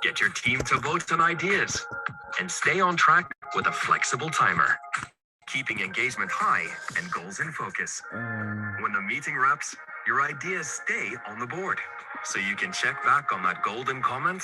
Get your team to vote on ideas and stay on track with a flexible timer, keeping engagement high and goals in focus. When the meeting wraps, your ideas stay on the board, so you can check back on that golden comment.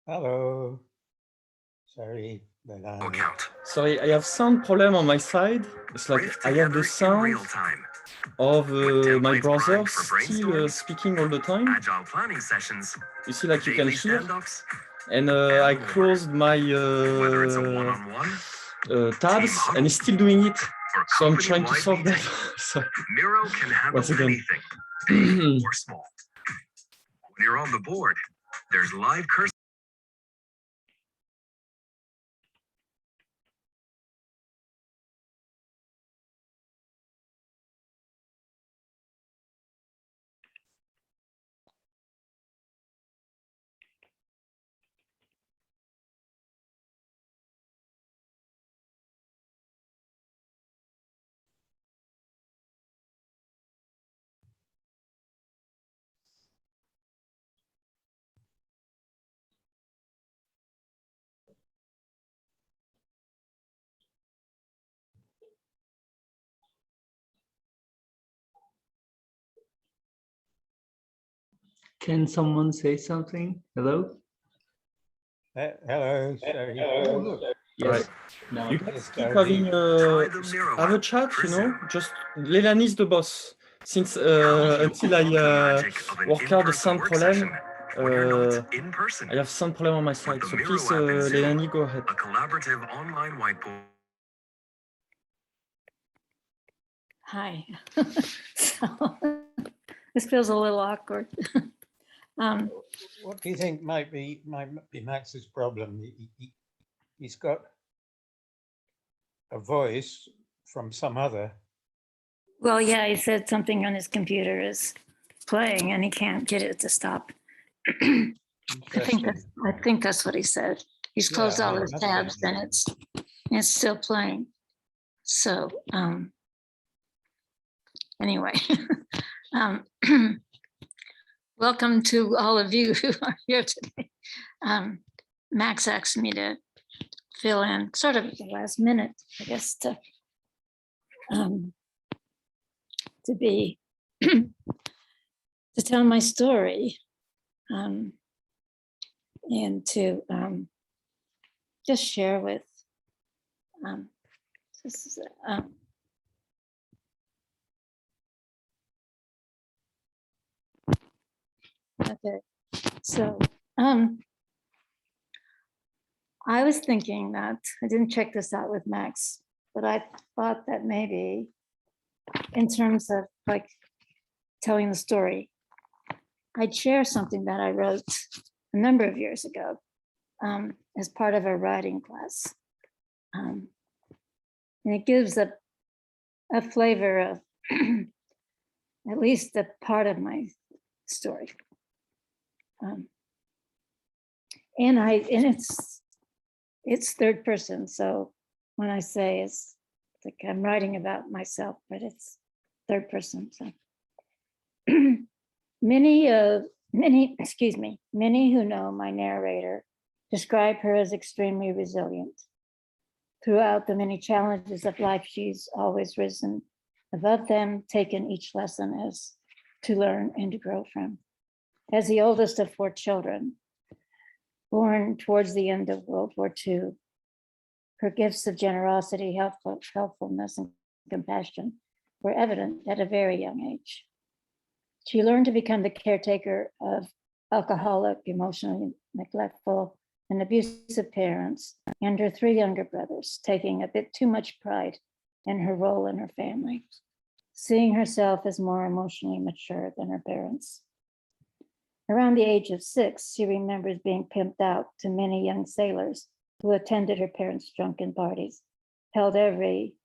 Hello. Sorry, Leilani. Sorry, I have sound problem on my side. It's like I have the sound of my browser still speaking all the time. You see, like you can hear. And I closed my tabs and it's still doing it. So I'm trying to solve that. So, Miro can handle anything, big or small. When you're on the board, there's live cursor. Can someone say something? Hello? Hello. Sorry. Yes. Right. You guys keep having have a chat, you know? Just Leilani is the boss. Since until I work out the sound problem, I have sound problem on my side. So please, Leilani, go ahead. A collaborative online whiteboard. Hi. So, this feels a little awkward. What do you think might be Max's problem? He's got a voice from some other. Well, yeah, he said something on his computer is playing and he can't get it to stop. I think that's what he said. He's closed all his tabs and it's still playing. So anyway, welcome to all of you who are here today. Max asked me to fill in sort of at the last minute, I guess, to be to tell my story and to just share with this is okay. So I was thinking that I didn't check this out with Max, but I thought that maybe in terms of like telling the story, I'd share something that I wrote a number of years ago as part of a writing class. And it gives a flavor of at least a part of my story. And it's third person. So when I say it's like I'm writing about myself, but it's third person. So many who know my narrator describe her as extremely resilient. Throughout the many challenges of life, she's always risen above them, taken each lesson as to learn and to grow from. As the oldest of 4 children, born towards the end of World War II, her gifts of generosity, helpfulness, and compassion were evident at a very young age. She learned to become the caretaker of alcoholic, emotionally neglectful, and abusive parents, and her 3 younger brothers, taking a bit too much pride in her role in her family, seeing herself as more emotionally mature than her parents. Around the age of 6, she remembers being pimped out to many young sailors who attended her parents' drunken parties, held nearly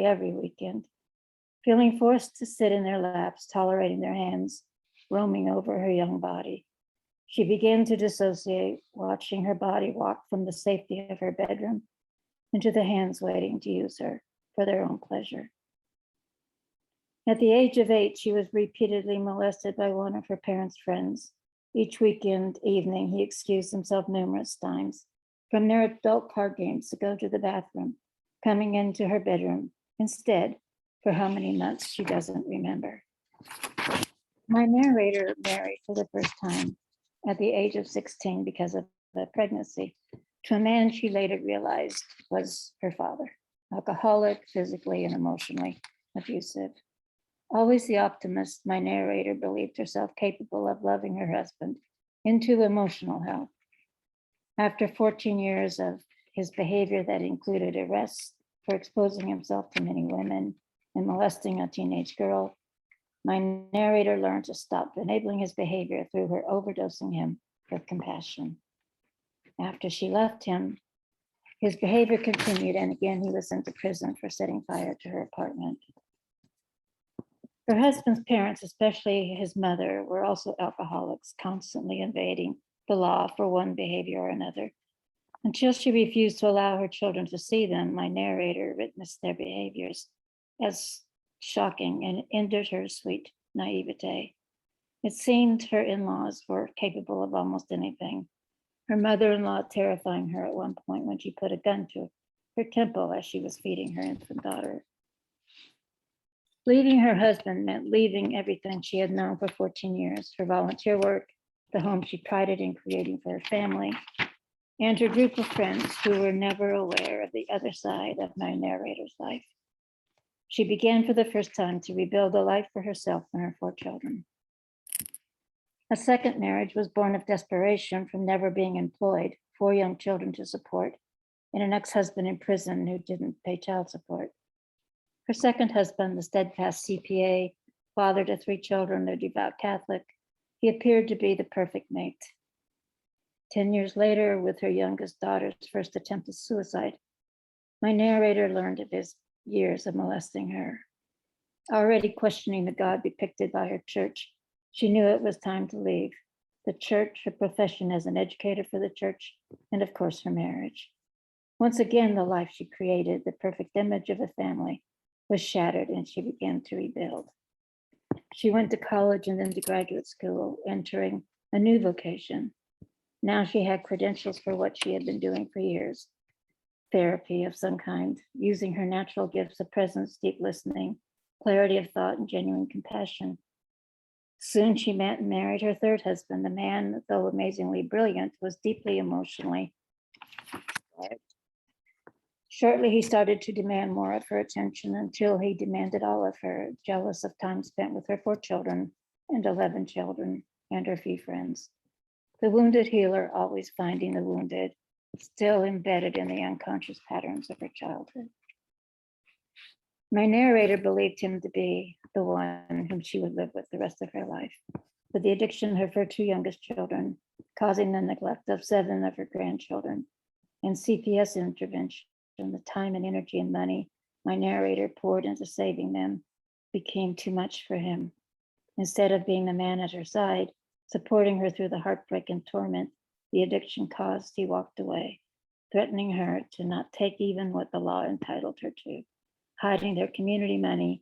every weekend, feeling forced to sit in their laps, tolerating their hands, roaming over her young body. She began to dissociate, watching her body walk from the safety of her bedroom into the hands waiting to use her for their own pleasure. At the age of 8, she was repeatedly molested by one of her parents' friends. Each weekend evening, he excused himself numerous times from their adult card games to go to the bathroom, coming into her bedroom instead. For how many months, she doesn't remember. My narrator married for the first time at the age of 16 because of the pregnancy to a man she later realized was her father, alcoholic, physically and emotionally abusive. Always the optimist, my narrator believed herself capable of loving her husband into emotional health. After 14 years of his behavior that included arrests for exposing himself to many women and molesting a teenage girl, my narrator learned to stop enabling his behavior through her overdosing him with compassion. After she left him, his behavior continued, and again, he was sent to prison for setting fire to her apartment. Her husband's parents, especially his mother, were also alcoholics, constantly evading the law for one behavior or another. Until she refused to allow her children to see them, my narrator witnessed their behaviors as shocking and entered her sweet naivete. It seemed her in-laws were capable of almost anything. Her mother-in-law terrifying her at one point when she put a gun to her temple as she was feeding her infant daughter. Leaving her husband meant leaving everything she had known for 14 years, her volunteer work, the home she prided in creating for her family, and her group of friends who were never aware of the other side of my narrator's life. She began for the first time to rebuild a life for herself and her 4 children. A second marriage was born of desperation from never being employed, 4 young children to support, and an ex-husband in prison who didn't pay child support. Her second husband, the steadfast CPA, father to 3 children, a devout Catholic, he appeared to be the perfect mate. 10 years later, with her youngest daughter's first attempt at suicide, my narrator learned of his years of molesting her. Already questioning the God depicted by her church, she knew it was time to leave the church, her profession as an educator for the church, and of course, her marriage. Once again, the life she created, the perfect image of a family, was shattered and she began to rebuild. She went to college and then to graduate school, entering a new vocation. Now she had credentials for what she had been doing for years, therapy of some kind, using her natural gifts of presence, deep listening, clarity of thought, and genuine compassion. Soon she met and married her third husband. The man, though amazingly brilliant, was deeply emotionally tired. Shortly, he started to demand more of her attention until he demanded all of her, jealous of time spent with her 4 children and 11 children and her few friends. The wounded healer always finding the wounded, still embedded in the unconscious patterns of her childhood. My narrator believed him to be the one whom she would live with the rest of her life, but the addiction of her 2 youngest children, causing the neglect of 7 of her grandchildren, and CPS intervention, the time and energy and money my narrator poured into saving them became too much for him. Instead of being the man at her side, supporting her through the heartbreak and torment the addiction caused, he walked away, threatening her to not take even what the law entitled her to, hiding their community money,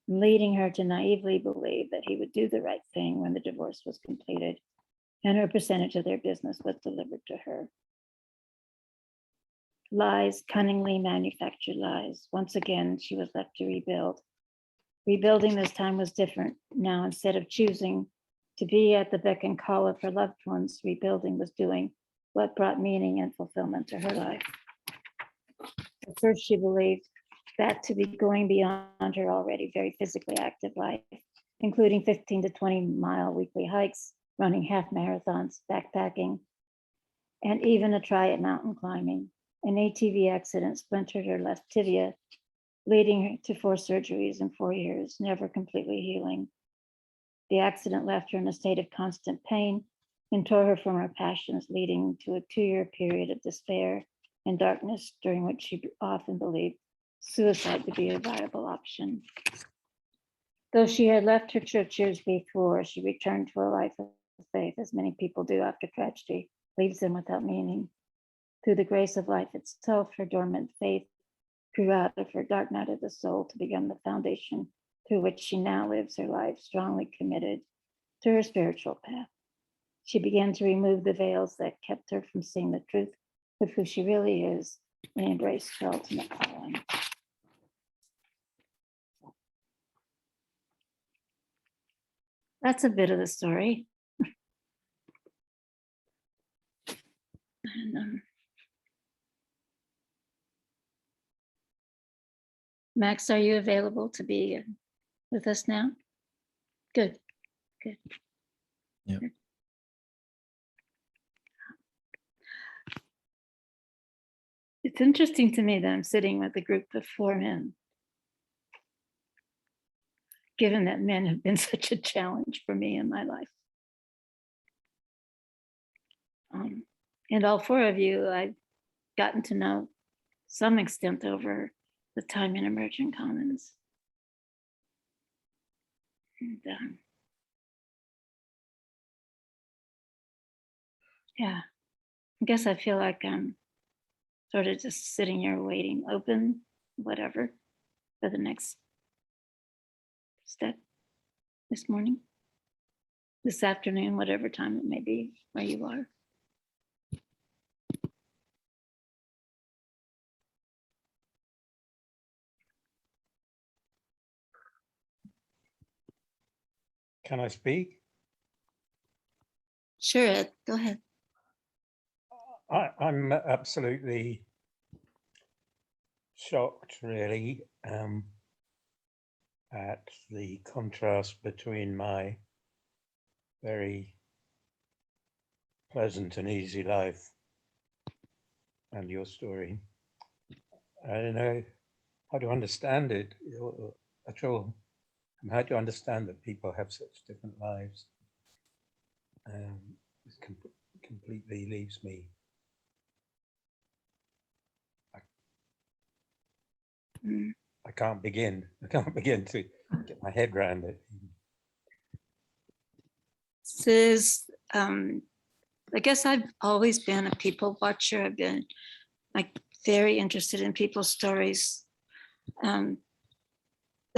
and leading her to naively believe that he would do the right thing when the divorce was completed and her percentage of their business was delivered to her. Lies, cunningly manufactured lies. Once again, she was left to rebuild. Rebuilding this time was different. Now, instead of choosing to be at the beck and call of her loved ones, rebuilding was doing what brought meaning and fulfillment to her life. At first, she believed that to be going beyond her already very physically active life, including 15 to 20 mile weekly hikes, running half marathons, backpacking, and even a try at mountain climbing. An ATV accident splintered her left tibia, leading her to 4 surgeries in 4 years, never completely healing. The accident left her in a state of constant pain and tore her from her passions, leading to a 2-year period of despair and darkness, during which she often believed suicide to be a viable option. Though she had left her church years before, she returned to a life of faith, as many people do after tragedy leaves them without meaning. Through the grace of life itself, her dormant faith grew out of her dark night of the soul to become the foundation through which she now lives her life, strongly committed to her spiritual path. She began to remove the veils that kept her from seeing the truth of who she really is and embraced her ultimate calling. That's a bit of the story. And, Max, are you available to be with us now? Good, good. Yeah. Good. It's interesting to me that I'm sitting with a group of 4 men, given that men have been such a challenge for me in my life. And all 4 of you, I've gotten to know some extent over the time in Emerging Commons. And, yeah, I guess I feel like I'm sort of just sitting here waiting, open, whatever, for the next step this morning, this afternoon, whatever time it may be where you are. Can I speak? Sure, Ed, go ahead. I'm absolutely shocked, really, at the contrast between my very pleasant and easy life and your story. I don't know how to understand it at all. How to understand that people have such different lives. It completely leaves me. I can't begin to get my head around it. Says, I guess I've always been a people watcher. I've been like very interested in people's stories.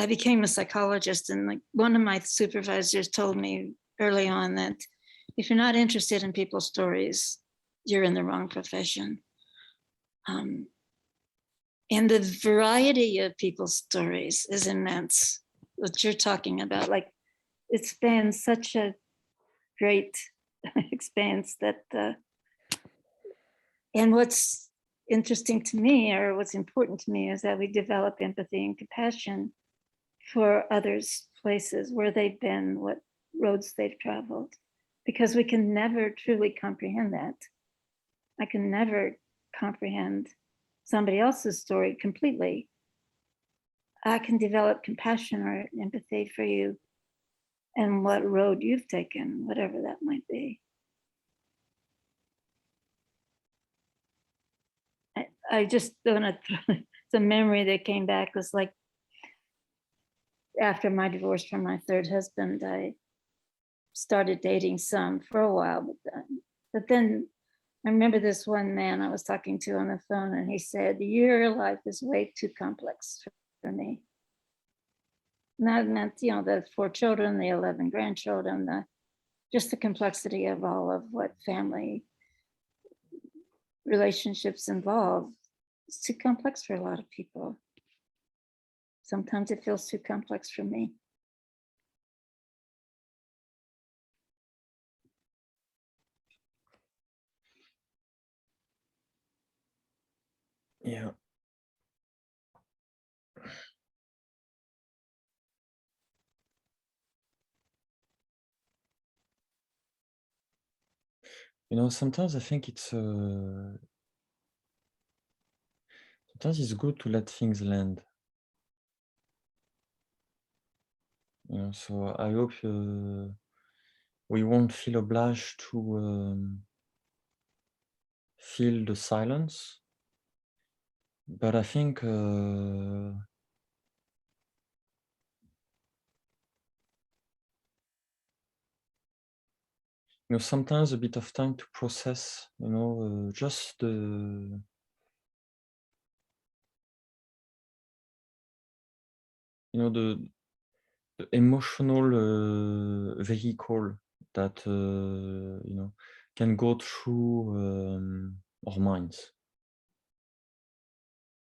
I became a psychologist, and like one of my supervisors told me early on that if you're not interested in people's stories, you're in the wrong profession. And the variety of people's stories is immense. What you're talking about, like it spans such a great expanse that, and what's interesting to me, or what's important to me, is that we develop empathy and compassion for others' places, where they've been, what roads they've traveled, because we can never truly comprehend that. I can never comprehend somebody else's story completely. I can develop compassion or empathy for you and what road you've taken, whatever that might be. I just don't know, it's a memory that came back. Was like after my divorce from my 3rd husband, I started dating some for a while, but then I remember this one man I was talking to on the phone, and he said, "Your life is way too complex for me." Not meant, you know, the 4 children, the 11 grandchildren, just the complexity of all of what family relationships involve. It's too complex for a lot of people. Sometimes it feels too complex for me. Yeah. You know, sometimes I think sometimes it's good to let things land. You know, so I hope we won't feel obliged to feel the silence. But I think you know, sometimes a bit of time to process, you know, just the emotional vehicle that you know, can go through our minds,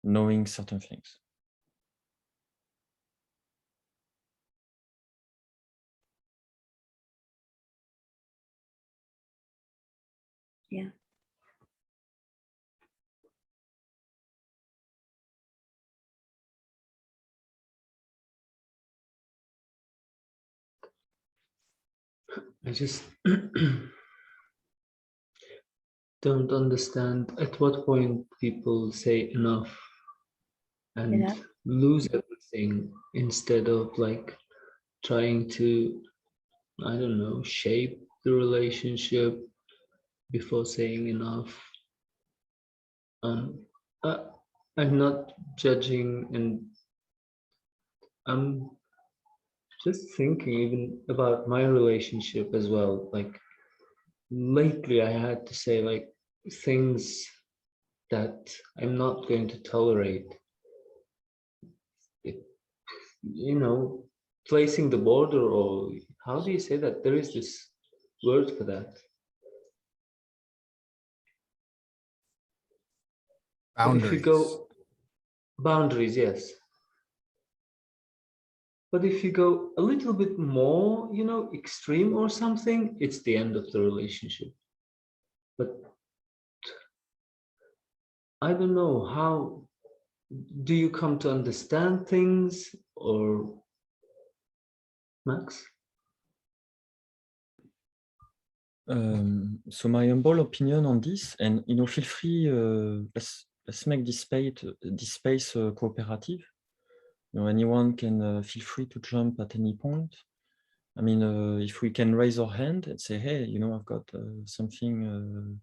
knowing certain things. Yeah. I just don't understand at what point people say enough and Yeah. lose everything instead of like trying to, I don't know, shape the relationship before saying enough. I, I'm not judging, and I'm just thinking even about my relationship as well. Like lately, I had to say like things that I'm not going to tolerate. It, you know, placing the border, or how do you say that? There is this word for that. But if you go boundaries, yes. But if you go a little bit more, you know, extreme or something, it's the end of the relationship. But I don't know, how do you come to understand things, or Max? So my humble opinion on this, and you know, feel free. Let's make this space cooperative. You know, anyone can feel free to jump at any point. I mean, if we can raise our hand and say, hey, you know, I've got something,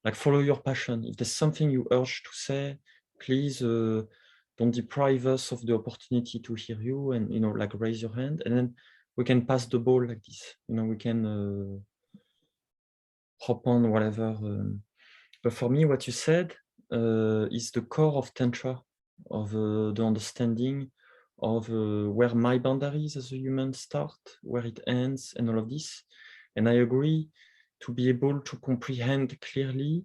like follow your passion. If there's something you urge to say, please don't deprive us of the opportunity to hear you, and, you know, like raise your hand, and then we can pass the ball like this. You know, we can hop on whatever. But for me, what you said is the core of Tantra, of the understanding of where my boundaries as a human start, where it ends, and all of this. And I agree, to be able to comprehend clearly,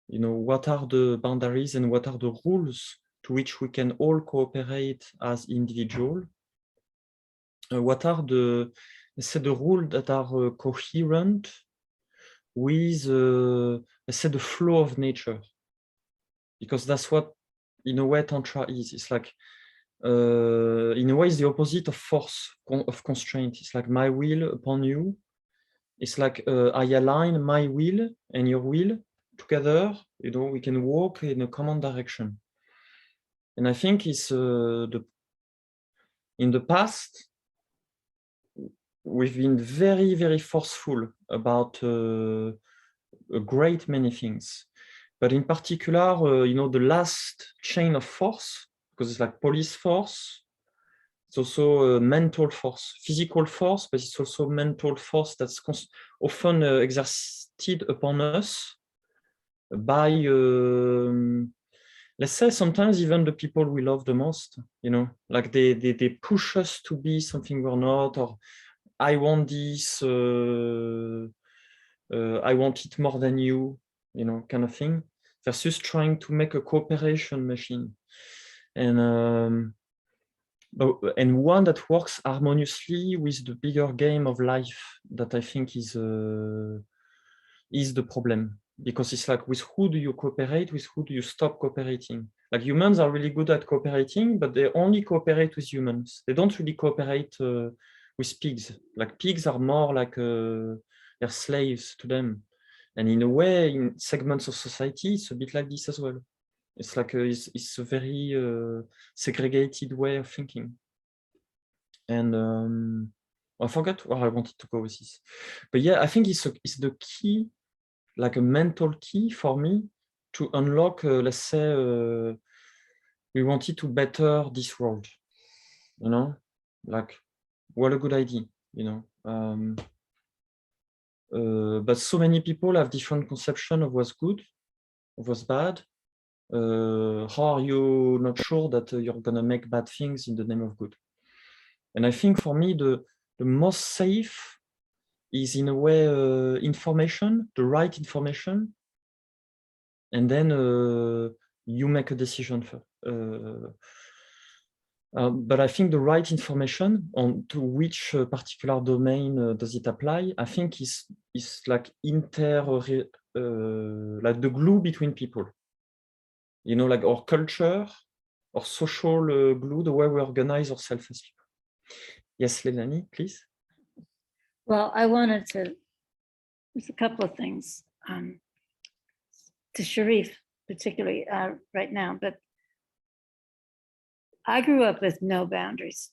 you know, what are the boundaries and what are the rules to which we can all cooperate as individual. What are the rules that are coherent with, let's say, the flow of nature, because that's what, in a way, Tantra is. It's like, in a way, it's the opposite of force, of constraint. It's like my will upon you. It's like I align my will and your will together. You know, we can walk in a common direction. And I think it's in the past, we've been very, very forceful about a great many things. But in particular, you know, the last chain of force, because it's like police force, it's also a mental force, physical force, but it's also mental force that's often exerted upon us by, let's say, sometimes even the people we love the most, you know, like they push us to be something we're not, or I want this, I want it more than you know, kind of thing, versus trying to make a cooperation machine. And one that works harmoniously with the bigger game of life, that I think is the problem. Because it's like, with who do you cooperate, with who do you stop cooperating? Like, humans are really good at cooperating, but they only cooperate with humans. They don't really cooperate with pigs. Like, pigs are more like they're slaves to them. And in a way, in segments of society, it's a bit like this as well. It's like it's a very segregated way of thinking. And I forgot where I wanted to go with this. But yeah, I think it's the key, like a mental key for me to unlock, let's say, we wanted to better this world, you know, like, what a good idea, you know. But so many people have different conception of what's good, of what's bad. How are you not sure that you're gonna make bad things in the name of good? And I think for me, the most safe is in a way information, the right information, and then you make a decision for. But I think the right information on to which particular domain does it apply, I think is like like the glue between people. You know, like our culture, our social glue, the way we organize ourselves as people. Yes, Leilani, please. Well, I wanted to, there's a couple of things to Sharif, particularly right now, but I grew up with no boundaries,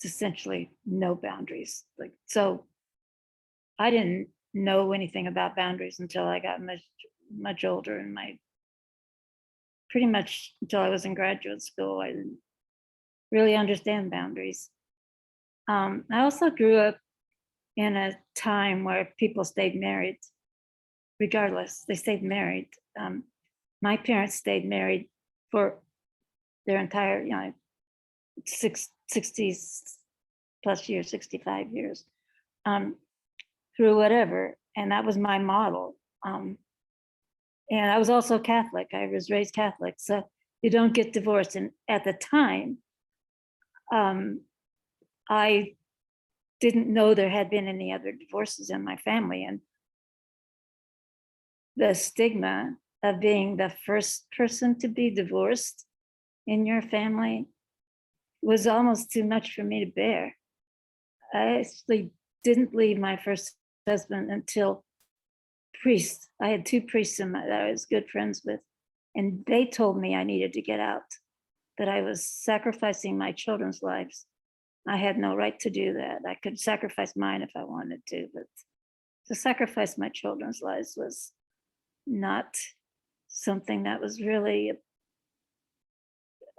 essentially no boundaries. Like, so I didn't know anything about boundaries until I got much older, and pretty much until I was in graduate school, I didn't really understand boundaries. I also grew up in a time where people stayed married, regardless, they stayed married. My parents stayed married for their entire, 60 plus years, 65 years, through whatever. And that was my model. And I was also Catholic. I was raised Catholic. So you don't get divorced. And at the time, I didn't know there had been any other divorces in my family. And the stigma of being the first person to be divorced in your family was almost too much for me to bear. I actually didn't leave my first husband until priests. I had two priests that I was good friends with, and they told me I needed to get out, that I was sacrificing my children's lives. I had no right to do that. I could sacrifice mine if I wanted to, but to sacrifice my children's lives was not something that was really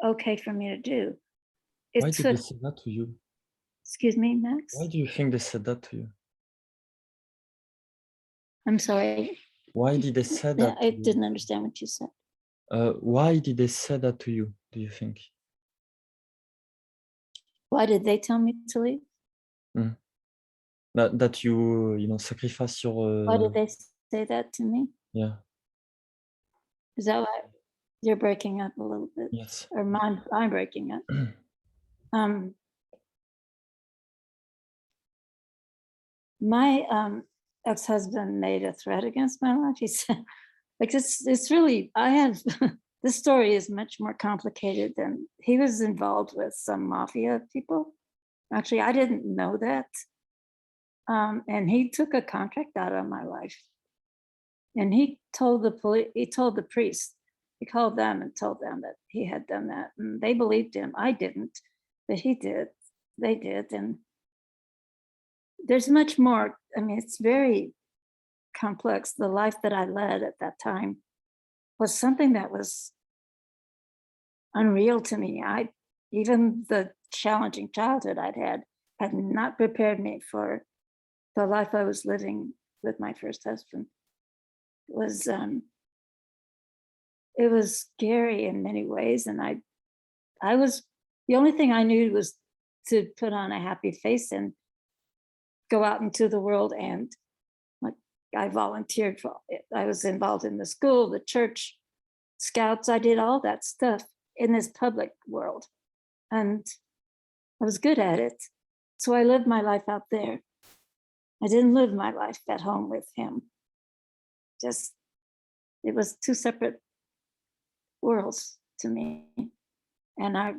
okay for me to do. Why did they say that to you? Excuse me, Max? Why do you think they said that to you? I'm sorry. Why did they say that? I didn't understand what you said. Why did they say that to you, do you think? Why did they tell me to leave? That you sacrifice your... Why did they say that to me? Yeah. Is that why you're breaking up a little bit? Yes. Or I'm breaking up. My ex-husband made a threat against my life. He said, like, it's really, this story is much more complicated than, he was involved with some mafia people. Actually, I didn't know that. And he took a contract out of my life. And he told the police, he told the priest, he called them and told them that he had done that. And they believed him. I didn't, but he did. They did. And there's much more. I mean, it's very complex. The life that I led at that time was something that was unreal to me. Even the challenging childhood I'd had not prepared me for the life I was living with my first husband. It was scary in many ways, and I was, the only thing I knew was to put on a happy face and go out into the world. And like, I volunteered for, I was involved in the school, the church, scouts. I did all that stuff in this public world, and I was good at it. So I lived my life out there. I didn't live my life at home with him. Just, it was two separate worlds to me. And I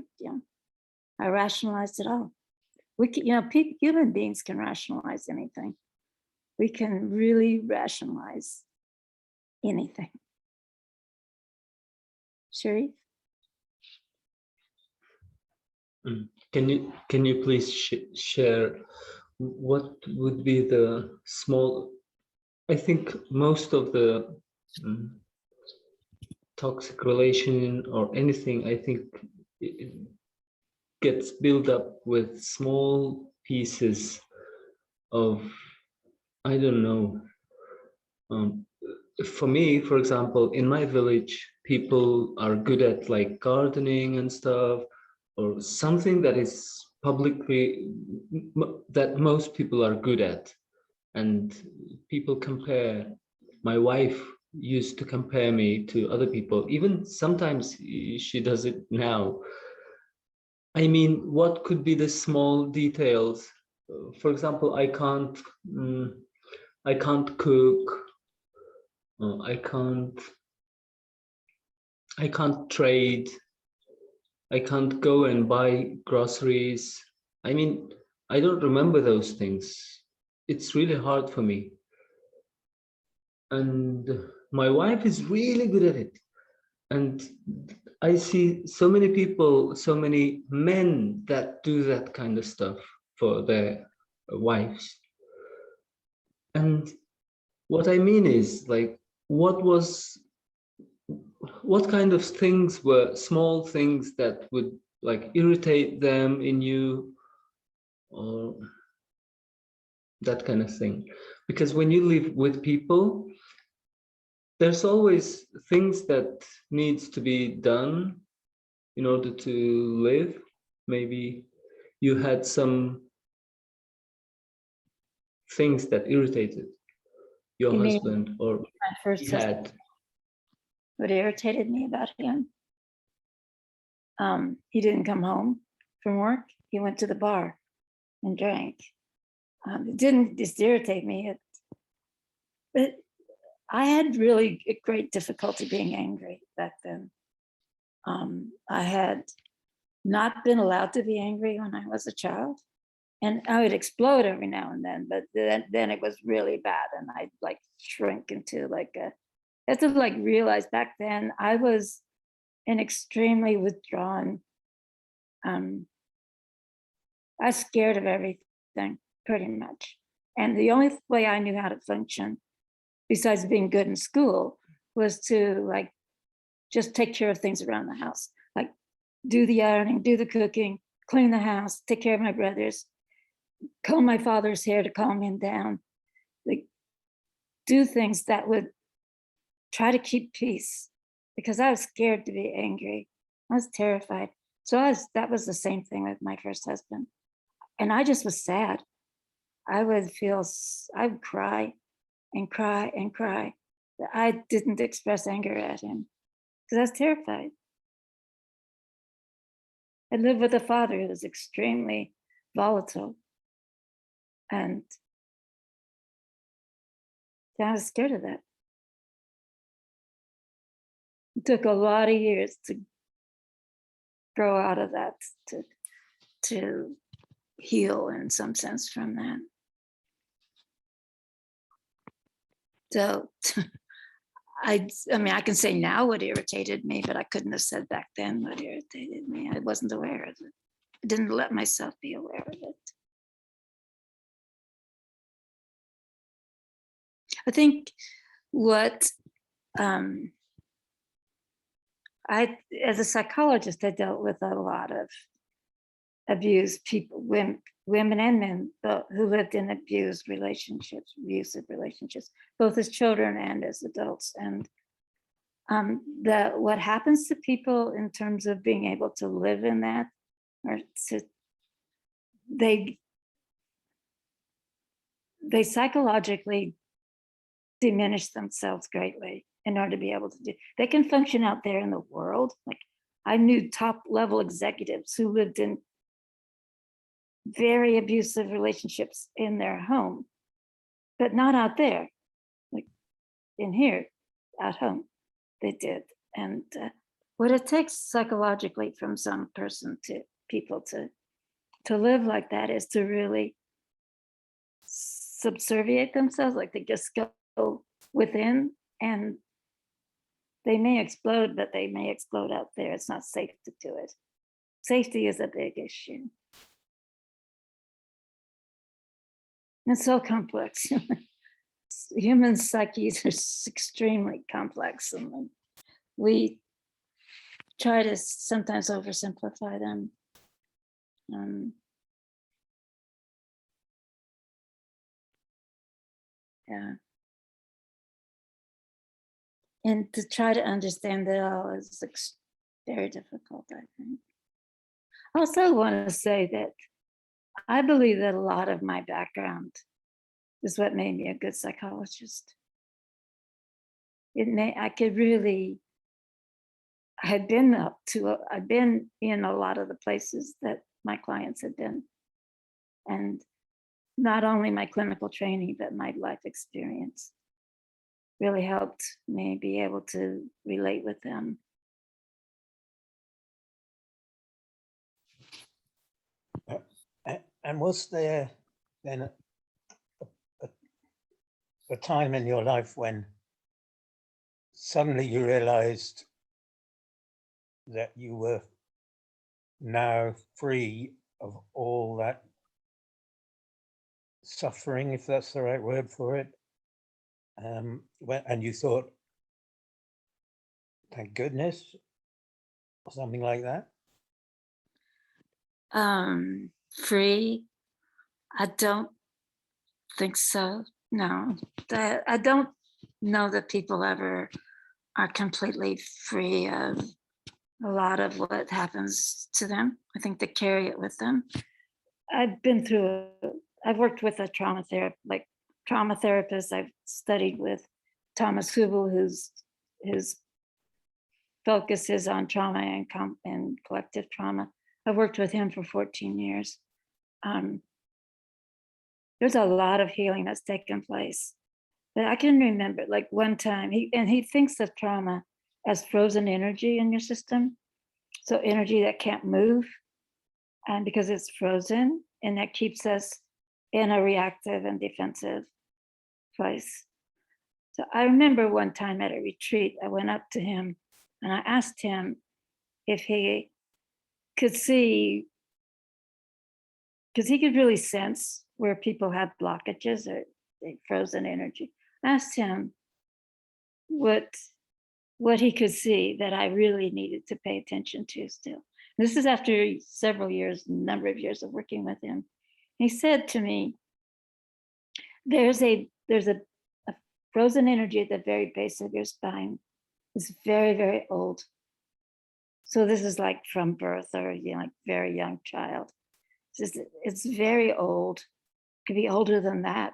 rationalized it all. We can, human beings can rationalize anything. We can really rationalize anything. Sharif? Can you please share what would be the small? I think most of the toxic relation or anything, I think it gets built up with small pieces of, I don't know. For me, for example, in my village, people are good at like gardening and stuff, or something that is publicly, that most people are good at. And people compare, my wife used to compare me to other people, even sometimes she does it now. I mean, what could be the small details? For example, I can't cook. I can't trade. I can't go and buy groceries. I mean, I don't remember those things. It's really hard for me. And my wife is really good at it. And I see so many people, so many men that do that kind of stuff for their wives. And what I mean is, like, what kind of things were small things that would like irritate them in you, or that kind of thing? Because when you live with people, there's always things that needs to be done in order to live. Maybe you had some things that irritated your You mean husband, or my first he husband, had. what irritated me about him? He didn't come home from work. He went to the bar and drank. It didn't just irritate me, but I had really great difficulty being angry back then. I had not been allowed to be angry when I was a child, and I would explode every now and then, but then it was really bad, and I'd like shrink into like a, I had to like realize back then I was an extremely withdrawn, I was scared of everything pretty much. And the only way I knew how to function, besides being good in school, was to like just take care of things around the house, like do the ironing, do the cooking, clean the house, take care of my brothers, comb my father's hair to calm him down, like do things that would try to keep peace, because I was scared to be angry. I was terrified. So that was the same thing with my first husband. And I just was sad. I would cry and cry and cry. I didn't express anger at him because I was terrified. I lived with a father who was extremely volatile. And I was scared of that. It took a lot of years to grow out of that, to heal in some sense from that. So I mean, I can say now what irritated me, but I couldn't have said back then what irritated me. I wasn't aware of it. I didn't let myself be aware of it. I think what as a psychologist, I dealt with a lot of abused people, women and men who lived in abusive relationships, both as children and as adults. And what happens to people in terms of being able to live in that, or they psychologically diminish themselves greatly in order to be able to do. They can function out there in the world. Like I knew top level executives who lived in very abusive relationships in their home, but not out there, like in here, at home, they did. And what it takes psychologically from some person to people to live like that is to really subserviate themselves, like they just go within and they may explode, but they may explode out there. It's not safe to do it. Safety is a big issue. It's so complex. Human psyches are extremely complex, and we try to sometimes oversimplify them. Yeah. And to try to understand it all is very difficult, I think. I also want to say that I believe that a lot of my background is what made me a good psychologist. I had been in a lot of the places that my clients had been. And not only my clinical training, but my life experience really helped me be able to relate with them. And was there then a time in your life when suddenly you realized that you were now free of all that suffering, if that's the right word for it? And you thought, thank goodness, or something like that? Free? I don't think so. No, I don't know that people ever are completely free of a lot of what happens to them. I think they carry it with them. I've worked with a trauma therapist. I've studied with Thomas Hubel, whose focus is on trauma and collective trauma. I've worked with him for 14 years. There's a lot of healing that's taken place. But I can remember like one time, he thinks of trauma as frozen energy in your system. So energy that can't move, and because it's frozen, and that keeps us in a reactive and defensive place. So I remember one time at a retreat, I went up to him and I asked him if he could see, because he could really sense where people have blockages or frozen energy. I asked him what he could see that I really needed to pay attention to still. This is after several years, number of years of working with him. He said to me, there's a frozen energy at the very base of your spine. It's very, very old. So this is like from birth or like very young child. It's very old, could be older than that.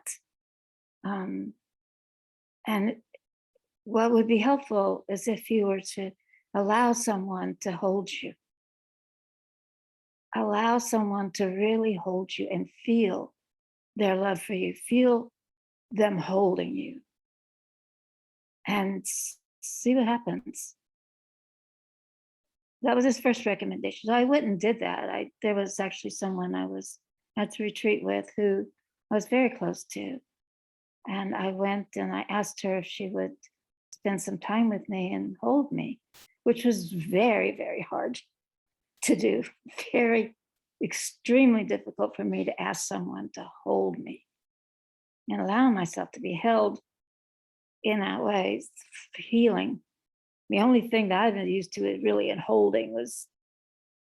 And what would be helpful is if you were to allow someone to hold you. Allow someone to really hold you and feel their love for you. Feel them holding you. And see what happens. That was his first recommendation. So I went and did that. There was actually someone I was at the retreat with who I was very close to. And I went and I asked her if she would spend some time with me and hold me, which was very, very hard to do. Very, extremely difficult for me to ask someone to hold me and allow myself to be held in that way. Healing. The only thing that I've been used to it really in holding was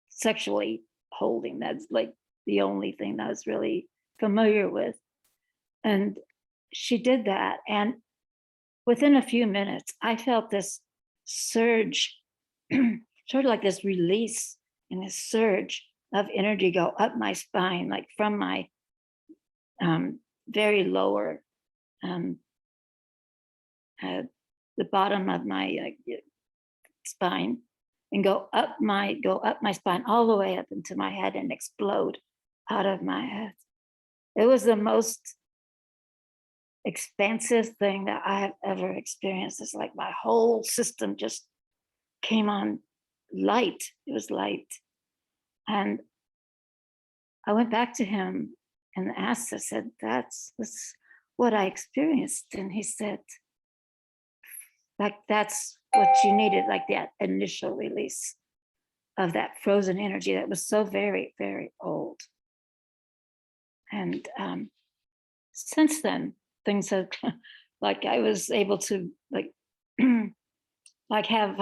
sexually holding. That's like the only thing that I was really familiar with. And she did that. And within a few minutes, I felt this surge, sort of like this release and this surge of energy go up my spine, like from my very lower, the bottom of my spine, and go up my spine all the way up into my head and explode out of my head. It was the most expansive thing that I have ever experienced. It's like my whole system just came on light. It was light. And I went back to him and asked, I said, that's what I experienced. And he said, like, that's what you needed, like that initial release of that frozen energy that was so very, very old. And since then, things have, like I was able to like, like have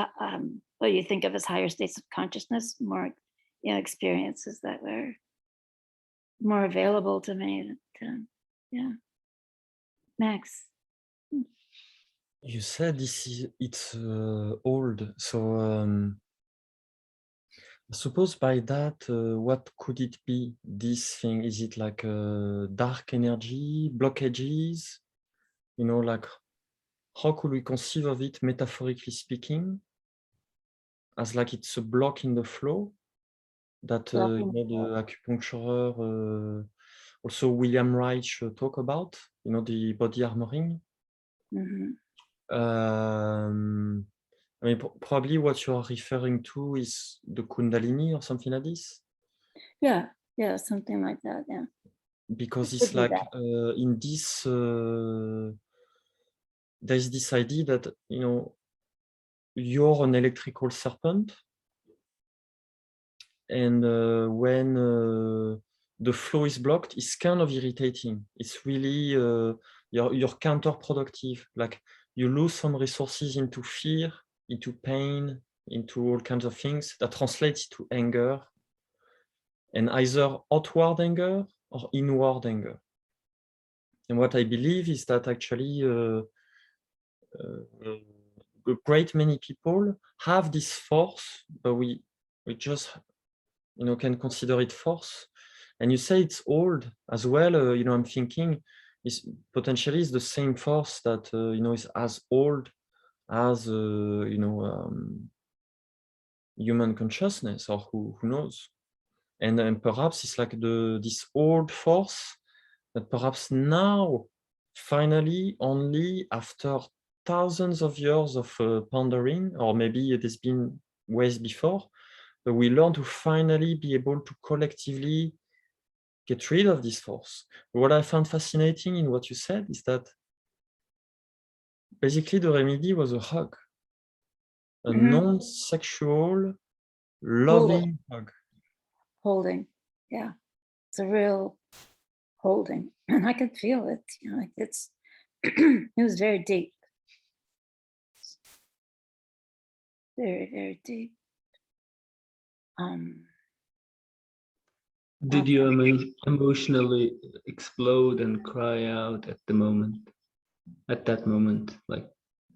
what you think of as higher states of consciousness, more, you know, experiences that were more available to me. Yeah, Max. You said it's old, so I suppose by that, what could it be? This thing, is it like dark energy, blockages? You know, like how could we conceive of it, metaphorically speaking, as like it's a block in the flow that you know, the acupunctureur, also William Reich talk about, you know, the body armoring. I mean, probably what you are referring to is the Kundalini or something like this. Yeah, something like that. Yeah, because it's like in this there's this idea that, you know, you're an electrical serpent, and when the flow is blocked, it's kind of irritating. It's really you're counterproductive. Like you lose some resources into fear, into pain, into all kinds of things that translates to anger, and either outward anger or inward anger. And what I believe is that actually a great many people have this force, but we just, you know, can consider it force. And you say it's old as well. You know, I'm thinking is potentially is the same force that you know, is as old as you know, human consciousness, or who knows. And perhaps it's like this old force that perhaps now, finally, only after thousands of years of pondering, or maybe it has been ways before, but we learn to finally be able to collectively get rid of this force. What I found fascinating in what you said is that basically the remedy was a hug, a non-sexual, loving hug. Holding, yeah, it's a real holding, and I could feel it. You know, like it's it was very deep, very, very deep. Did you emotionally explode and cry out at that moment, like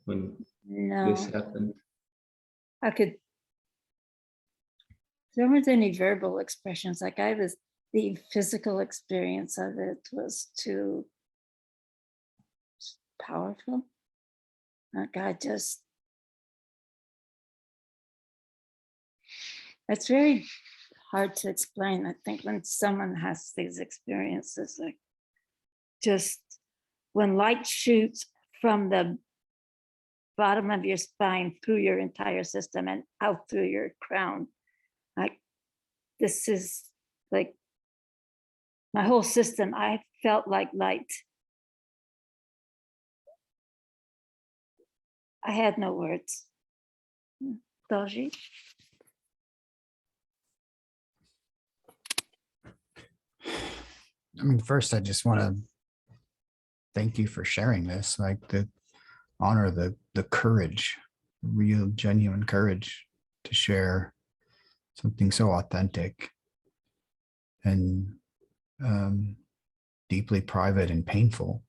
when this happened? I could. There weren't any verbal expressions. Like the physical experience of it was too powerful. Like it's very hard to explain. I think when someone has these experiences, like just when light shoots from the bottom of your spine through your entire system and out through your crown, like this is like my whole system. I felt like light. I had no words. Dalji? I mean, first, I just want to thank you for sharing this, like honor the courage, real, genuine courage to share something so authentic and deeply private and painful.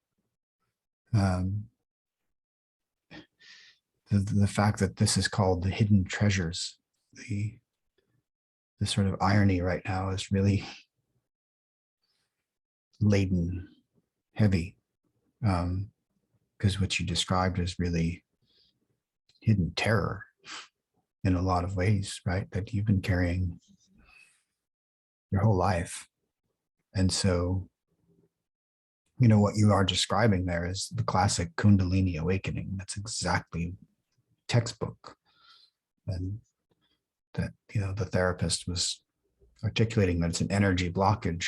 The fact that this is called the hidden treasures, the sort of irony right now is really laden, heavy, because what you described is really hidden terror in a lot of ways, right? That you've been carrying your whole life. And so, you know, what you are describing there is the classic Kundalini awakening. That's exactly textbook. And that, you know, the therapist was articulating that it's an energy blockage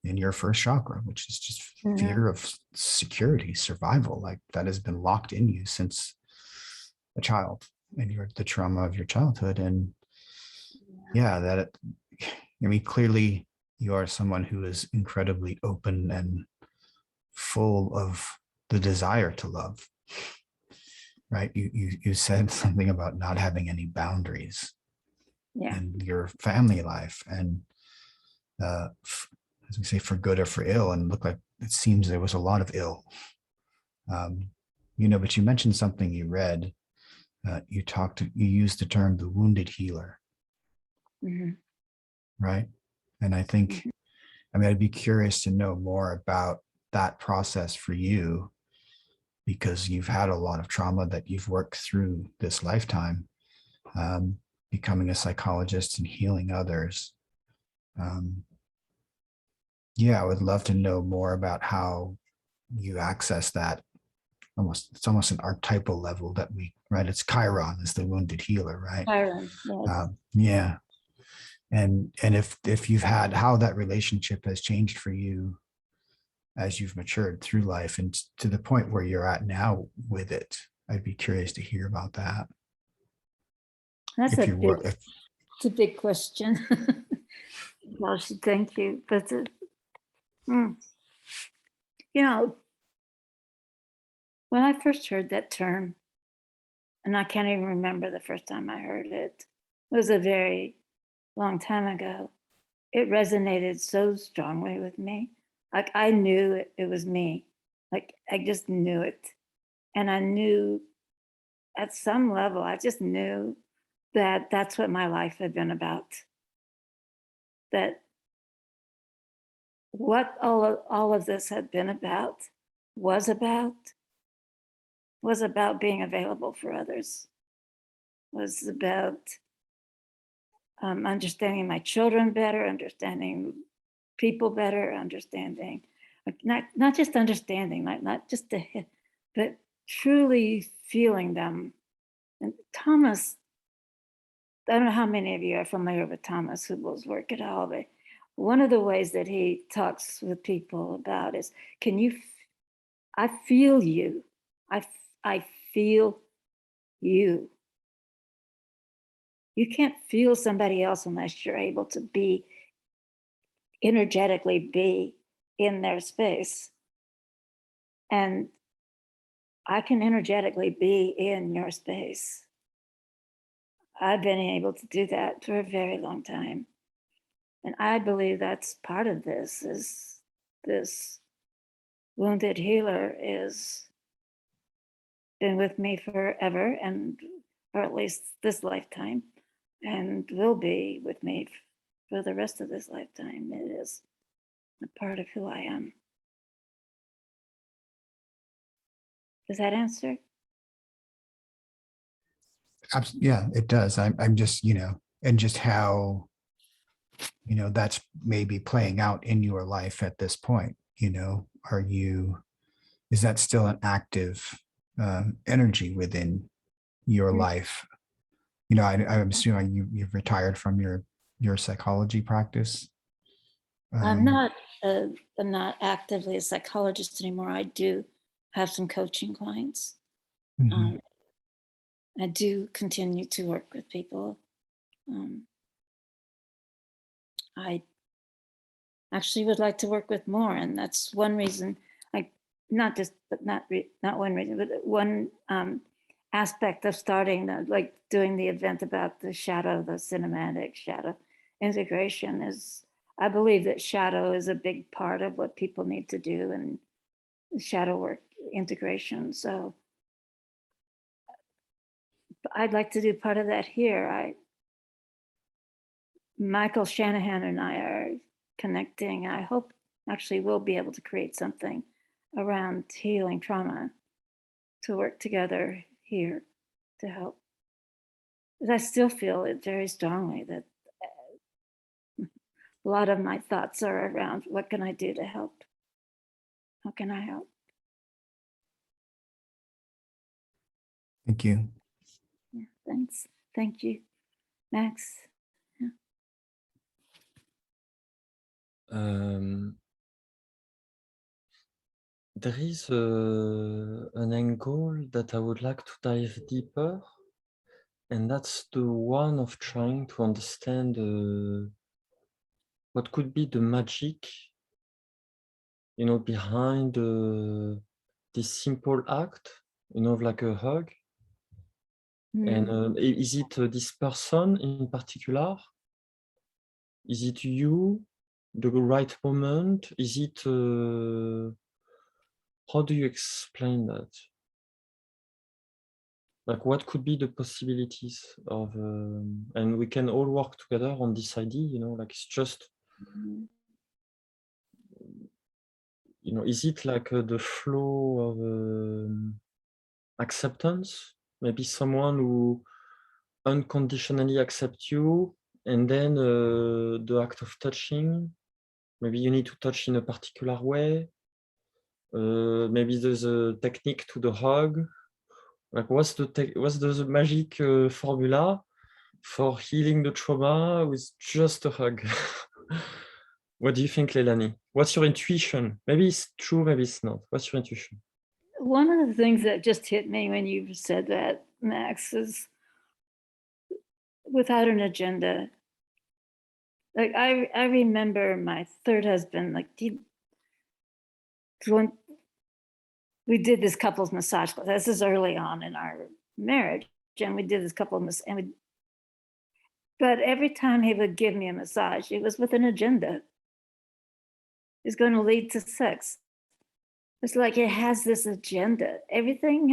in your first chakra, which is just fear of security, survival, like that has been locked in you since a child and the trauma of your childhood. And yeah, I mean, clearly you are someone who is incredibly open and full of the desire to love, right? You said something about not having any boundaries in your family life, and as we say, for good or for ill, and look like it seems there was a lot of ill. But you mentioned something you read. You used the term the wounded healer, right? And I think, I mean, I'd be curious to know more about that process for you, because you've had a lot of trauma that you've worked through this lifetime, becoming a psychologist and healing others. I would love to know more about how you access that. It's almost an archetypal level that right? It's Chiron is the wounded healer, right? Chiron, yes. And if you've had, how that relationship has changed for you as you've matured through life and to the point where you're at now with it. I'd be curious to hear about that. That's it's a big question. Well, thank you. But when I first heard that term, and I can't even remember the first time I heard it, it was a very long time ago. It resonated so strongly with me. Like I knew it was me. Like I just knew it. And I knew at some level, I just knew that that's what my life had been about. That what all of this had been about was about being available for others, was about understanding my children better, understanding people better, understanding, not just understanding, not just to hit, but truly feeling them. And Thomas, I don't know how many of you are familiar with Thomas Hübel's work at all, but one of the ways that he talks with people about is, I feel you. I feel you. You can't feel somebody else unless you're able to energetically be in their space. And I can energetically be in your space. I've been able to do that for a very long time. And I believe that's part of this, is this wounded healer is been with me forever, or at least this lifetime, and will be with me for the rest of this lifetime. It is a part of who I am. Does that answer? Yeah, it does. I'm just, and just how, that's maybe playing out in your life at this point. Is that still an active energy within your life? I'm assuming you've retired from your psychology practice. I'm not actively a psychologist anymore. I do have some coaching clients. I do continue to work with people. I actually would like to work with more, and that's one reason. Not one reason, but one aspect of starting doing the event about the cinematic shadow integration is, I believe that shadow is a big part of what people need to do, and shadow work integration. So I'd like to do part of that here. Michael Shanahan and I are connecting. I hope actually we'll be able to create something around healing trauma to work together here to help. But I still feel it very strongly that a lot of my thoughts are around what can I do to help? How can I help? Thank you. Yeah, thanks. Thank you, Max. Yeah. There is an angle that I would like to dive deeper, and that's the one of trying to understand what could be the magic, behind this simple act, like a hug. And is it this person in particular? Is it you, the right moment? Is it, how do you explain that? Like, what could be the possibilities of, and we can all work together on this idea, like it's just, is it like the flow of acceptance? Maybe someone who unconditionally accepts you, and then the act of touching, maybe you need to touch in a particular way. Maybe there's a technique to the hug. Like, what's the magic formula for healing the trauma with just a hug? What do you think, Leilani? What's your intuition? Maybe it's true, maybe it's not. What's your intuition? One of the things that just hit me when you said that, Max, is without an agenda. Like I remember my third husband, like when we did this couples massage class. This is early on in our marriage, and we did this but every time he would give me a massage, it was with an agenda. It's going to lead to sex. It's like it has this agenda. Everything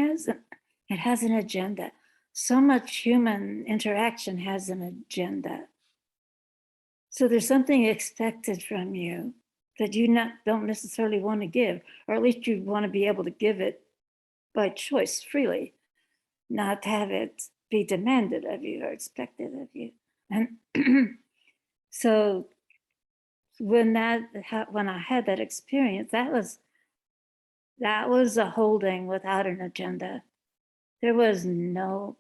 has an agenda. So much human interaction has an agenda. So there's something expected from you that you don't necessarily want to give, or at least you want to be able to give it by choice freely, not have it be demanded of you or expected of you. And so when I had that experience, that was a holding without an agenda. There was no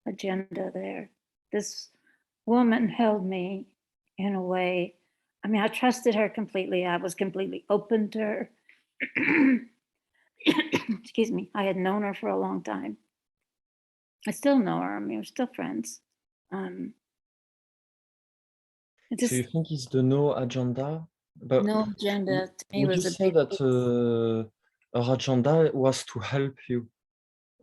agenda there. This woman held me in a way. I mean, I trusted her completely. I was completely open to her. Excuse me. I had known her for a long time. I still know her. I mean, we're still friends. So you think it's the no agenda? But no agenda to me would was you say that her agenda was to help you,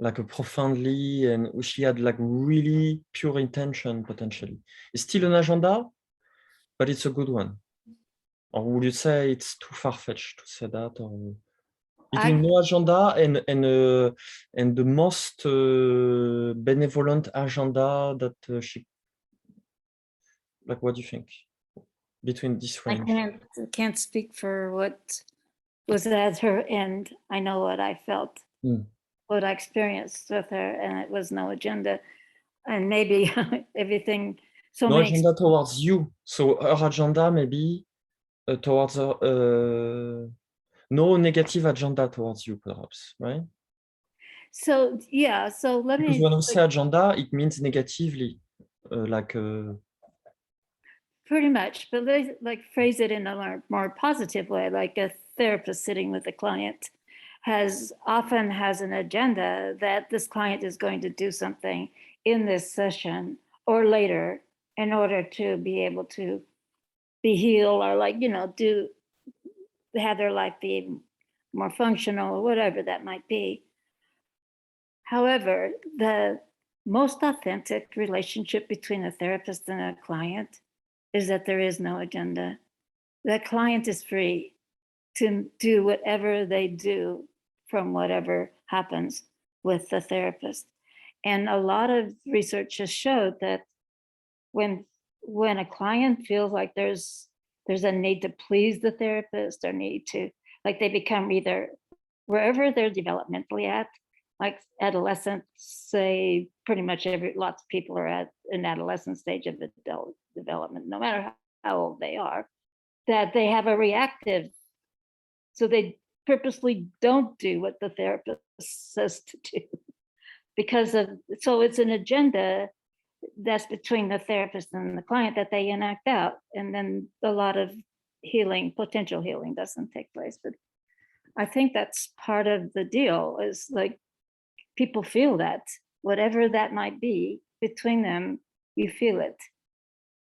like profoundly, and she had like really pure intention potentially? It's still an agenda, but it's a good one. Or would you say it's too far-fetched to say that? Or between no agenda and the most benevolent agenda that she, like, what do you think between this range? I can't speak for what was at her end. I know what I felt, what I experienced with her, and it was no agenda. And maybe everything. So no many agenda towards you. So her agenda maybe towards her, no negative agenda towards you, perhaps, right? So yeah. So let because me. when we say agenda, it means negatively, Pretty much, but they like phrase it in a more positive way, like a therapist sitting with a client often has an agenda that this client is going to do something in this session or later in order to be able to be healed or have their life be more functional or whatever that might be. However, the most authentic relationship between a therapist and a client is that there is no agenda. The client is free to do whatever they do from whatever happens with the therapist. And a lot of research has showed that when a client feels like there's a need to please the therapist or need to, like, they become either wherever they're developmentally at, like adolescents, say pretty much lots of people are at an adolescent stage of adult development, no matter how old they are, that they have a reactive, so they purposely don't do what the therapist says to do so it's an agenda that's between the therapist and the client that they enact out, and then a lot of potential healing doesn't take place. But I think that's part of the deal, is like people feel that whatever that might be between them, you feel it.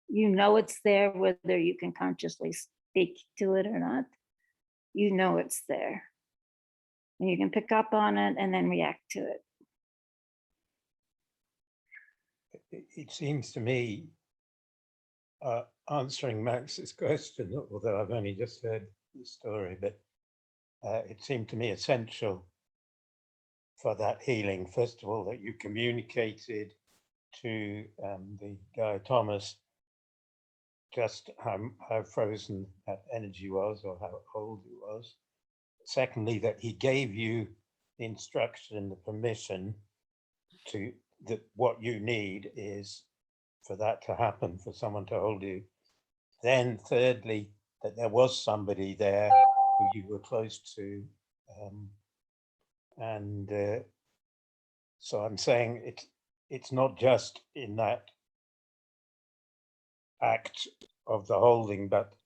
You know it's there, whether you can consciously speak to it or not. You know it's there. And you can pick up on it and then react to it. It seems to me, answering Max's question, although I've only just heard the story, but it seemed to me essential for that healing, first of all, that you communicated to the guy Thomas just how frozen that energy was, or how old it was. Secondly, that he gave you the instruction and the permission to, that what you need is for that to happen, for someone to hold you. Then thirdly, that there was somebody there who you were close to. So I'm saying it's not just in that act of the holding, but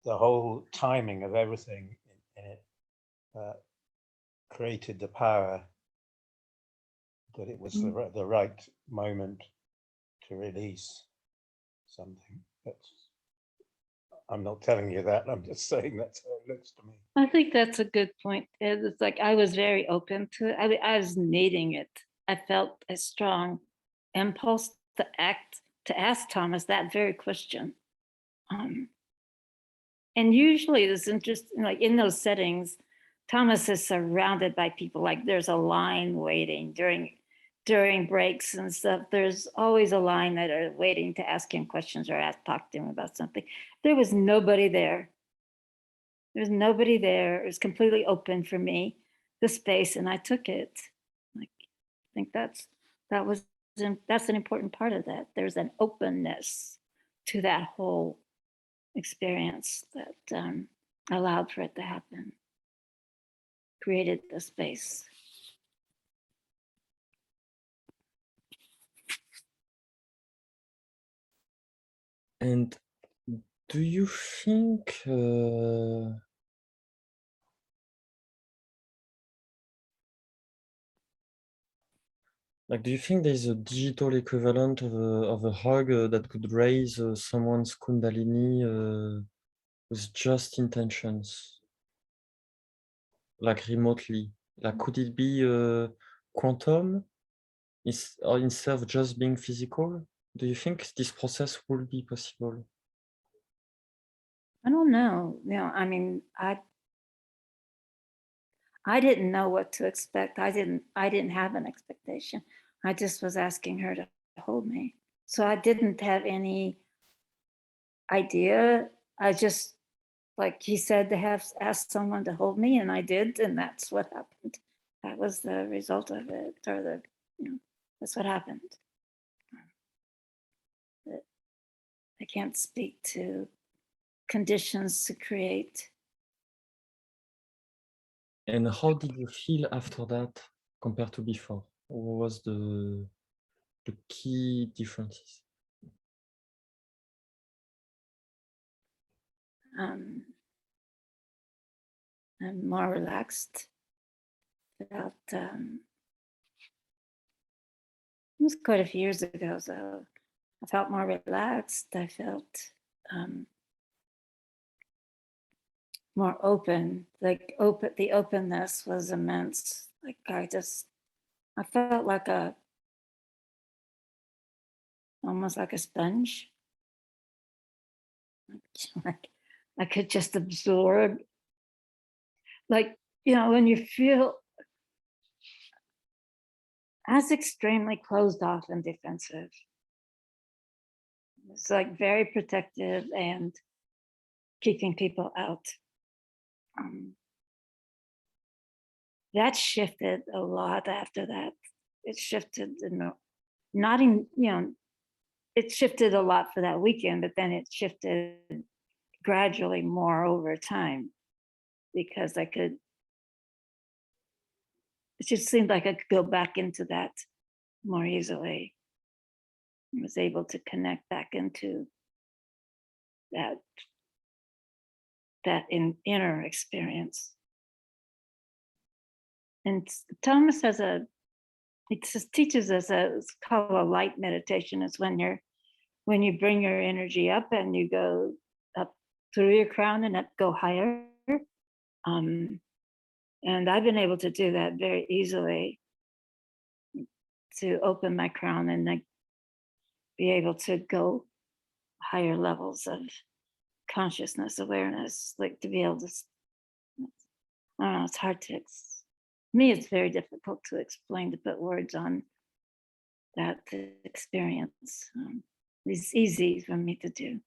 the whole timing of everything in it created the power, that it was the right moment to release something. I'm not telling you that, I'm just saying that's how it looks to me. I think that's a good point. It's like I was very open to it. I was needing it. I felt a strong impulse to ask Thomas that very question. And usually it's interesting, like in those settings, Thomas is surrounded by people, like there's a line waiting during breaks and stuff. There's always a line that are waiting to ask him questions or talk to him about something. There was nobody there. There's nobody there. It was completely open for me, the space, and I took it. Like, I think that's an important part of that. There's an openness to that whole experience that allowed for it to happen, created the space. And do you think do you think there's a digital equivalent of a hug that could raise someone's Kundalini with just intentions, like remotely? Like, could it be quantum or instead of just being physical? Do you think this process will be possible? I don't know. I mean, I didn't know what to expect. I didn't have an expectation. I just was asking her to hold me. So I didn't have any idea. I just, like he said, to have asked someone to hold me, and I did, and that's what happened. That was the result of it, or that's what happened. I can't speak to conditions to create. And how did you feel after that compared to before? What was the key differences? I'm more relaxed. Felt it was quite a few years ago, so I felt more relaxed. I felt more open. Like the openness was immense. Like I felt like almost like a sponge. Like I could just absorb. Like, when you feel, I was extremely closed off and defensive. It's like very protective and keeping people out. That shifted a lot after that. It shifted, not in, it shifted a lot for that weekend, but then it shifted gradually more over time, because it just seemed like I could go back into that more easily. I was able to connect back into that inner experience. And Thomas has teaches us it's called a light meditation. It's when you bring your energy up and you go up through your crown and up, go higher. And I've been able to do that very easily, to open my crown and like be able to go higher levels of consciousness, awareness, like to be able to, I don't know, it's hard to, me, it's very difficult to explain, to put words on that experience. It's easy for me to do.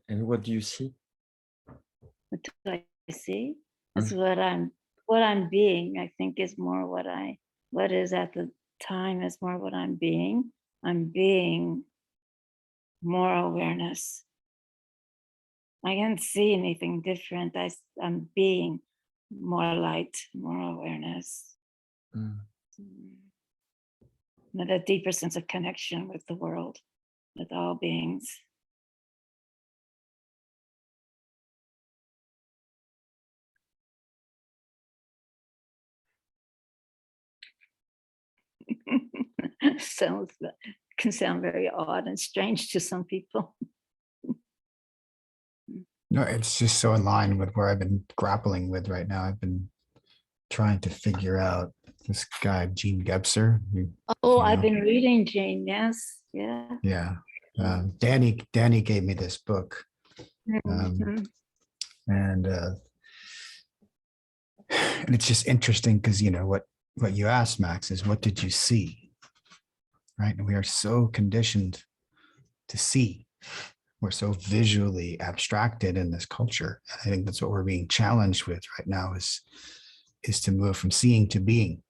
And what do you see? What do I see? It's what I'm being, I think, is more what is at the time is more what I'm being. I'm being more awareness. I can't see anything different. I'm being more light, more awareness. With a deeper sense of connection with the world, with all beings. Can sound very odd and strange to some people. No, it's just so in line with where I've been grappling with right now. I've been trying to figure out this guy, Gene Gebser. Oh, I've been reading Jane. Yes. Yeah. Yeah. Danny gave me this book. And it's just interesting because, you know, what you asked, Max, is what did you see? Right. And we are so conditioned to see. We're so visually abstracted in this culture. I think that's what we're being challenged with right now is to move from seeing to being,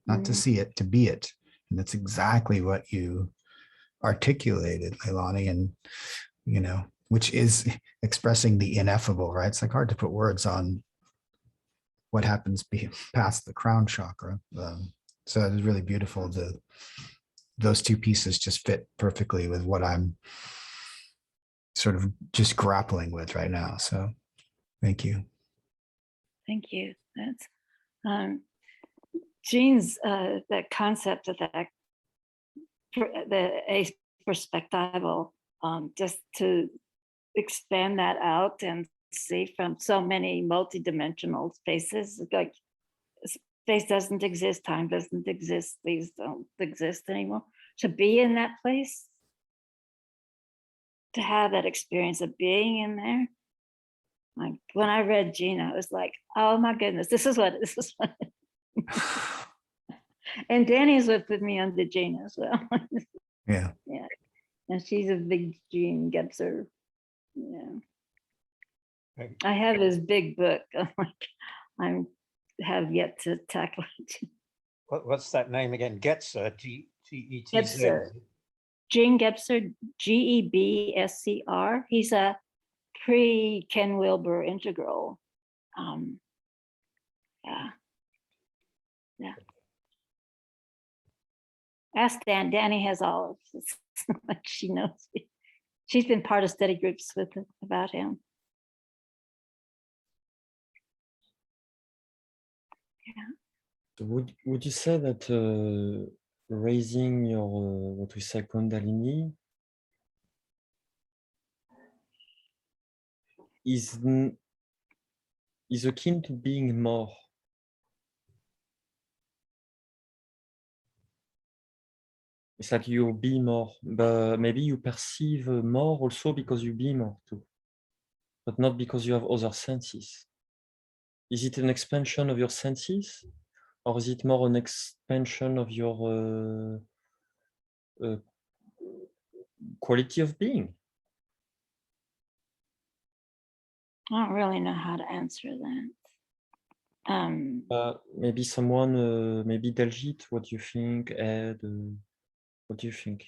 not to see it, to be it. And that's exactly what you articulated, Leilani, and, you know, which is expressing the ineffable, right? It's like hard to put words on what happens past the crown chakra. So it was really beautiful. Those two pieces just fit perfectly with what I'm sort of just grappling with right now. So thank you. Thank you. That's Jean's that concept of the ace perspectival, just to expand that out and see from so many multidimensional spaces, like space doesn't exist, time doesn't exist, these don't exist anymore. To be in that place, to have that experience of being in there. Like when I read Gina, I was like, oh my goodness, this is what. And Danny's with me on the Gina as well. Yeah. Yeah. And she's a big Gene Gebser. Yeah. I have his big book. I have yet to tackle it. What's that name again? Getzer, G-E-T-Z. Gebser. Gene Gebser, Gebscr. He's a pre-Ken Wilber integral. Yeah. Yeah. Ask Dan. Danny has all of this. She knows. She's been part of study groups about him. Yeah. So would you say that raising your what we say Kundalini is akin to being more? It's like you be more, but maybe you perceive more also because you be more too, but not because you have other senses. Is it an expansion of your senses, or is it more an expansion of your quality of being? I don't really know how to answer that. Maybe someone, maybe Daljit, what do you think? Ed, what do you think?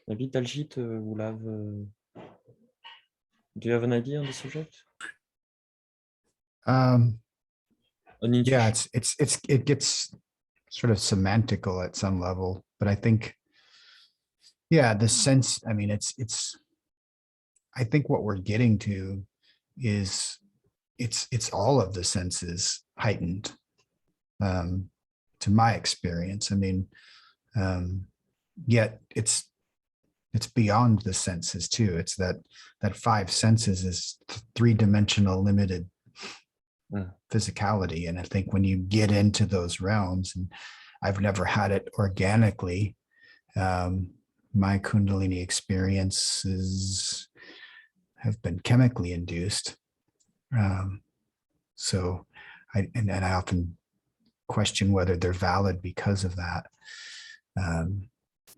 Maybe Daljit will have. Do you have an idea on the subject? Yeah, it gets sort of semantical at some level, but I think, yeah, the sense. I mean, I think what we're getting to is it's all of the senses heightened, to my experience. I mean, yet it's beyond the senses too. It's that five senses is three-dimensional limited physicality. And I think when you get into those realms, and I've never had it organically, my Kundalini experiences have been chemically induced. So I often question whether they're valid because of that.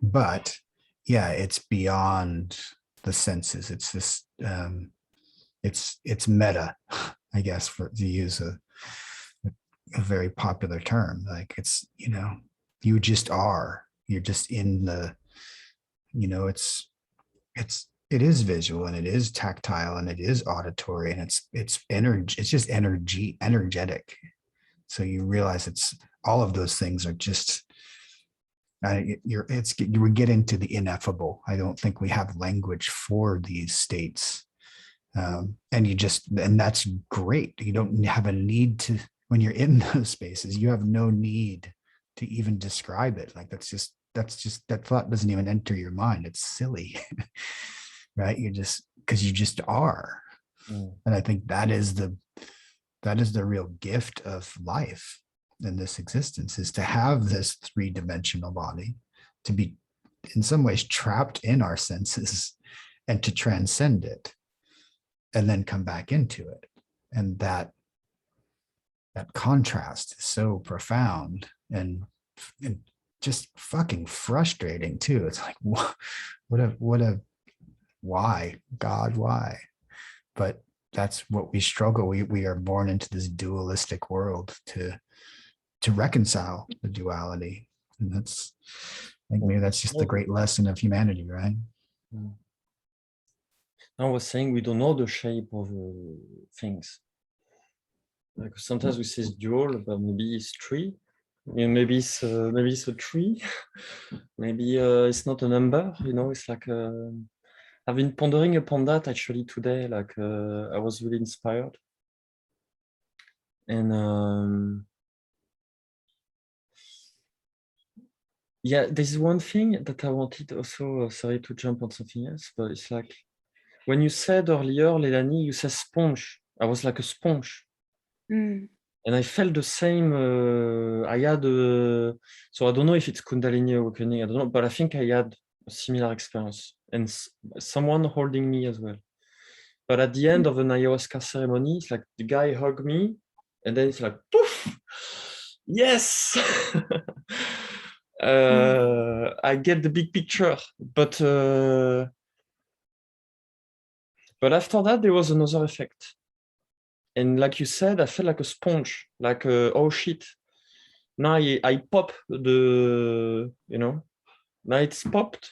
But yeah, it's beyond the senses. It's this, it's meta, I guess, to use a very popular term. Like it's, you just are, you're just in the, it is visual and it is tactile and it is auditory and it's energy. It's just energetic. So you realize it's all of those things are just, we're getting to the ineffable. I don't think we have language for these states. And that's great. You don't have a need to, when you're in those spaces, you have no need to even describe it. Like that thought doesn't even enter your mind. It's silly, right? Because you just are. And I think that is the real gift of life in this existence, is to have this three-dimensional body, to be in some ways trapped in our senses and to transcend it and then come back into it. And that contrast is so profound and just fucking frustrating too. It's like, why, God, why? But that's what we struggle. We are born into this dualistic world to reconcile the duality. And that's, I think maybe that's just the great lesson of humanity, right? I was saying we don't know the shape of things. Like sometimes we say it's dual, but maybe it's three. Maybe it's a tree. Maybe it's not a number. It's like I've been pondering upon that actually today. Like I was really inspired, and yeah, there's one thing that I wanted also. Sorry to jump on something else, but it's like when you said earlier, Leilani, you said sponge. I was like a sponge. And I felt the same. I had so I don't know if it's Kundalini awakening. I don't know, but I think I had a similar experience, and someone holding me as well. But at the end of an ayahuasca ceremony, it's like the guy hugged me, and then it's like, poof, yes. I get the big picture, but after that there was another effect. And like you said, I felt like a sponge, like, oh shit. Now I pop now it's popped.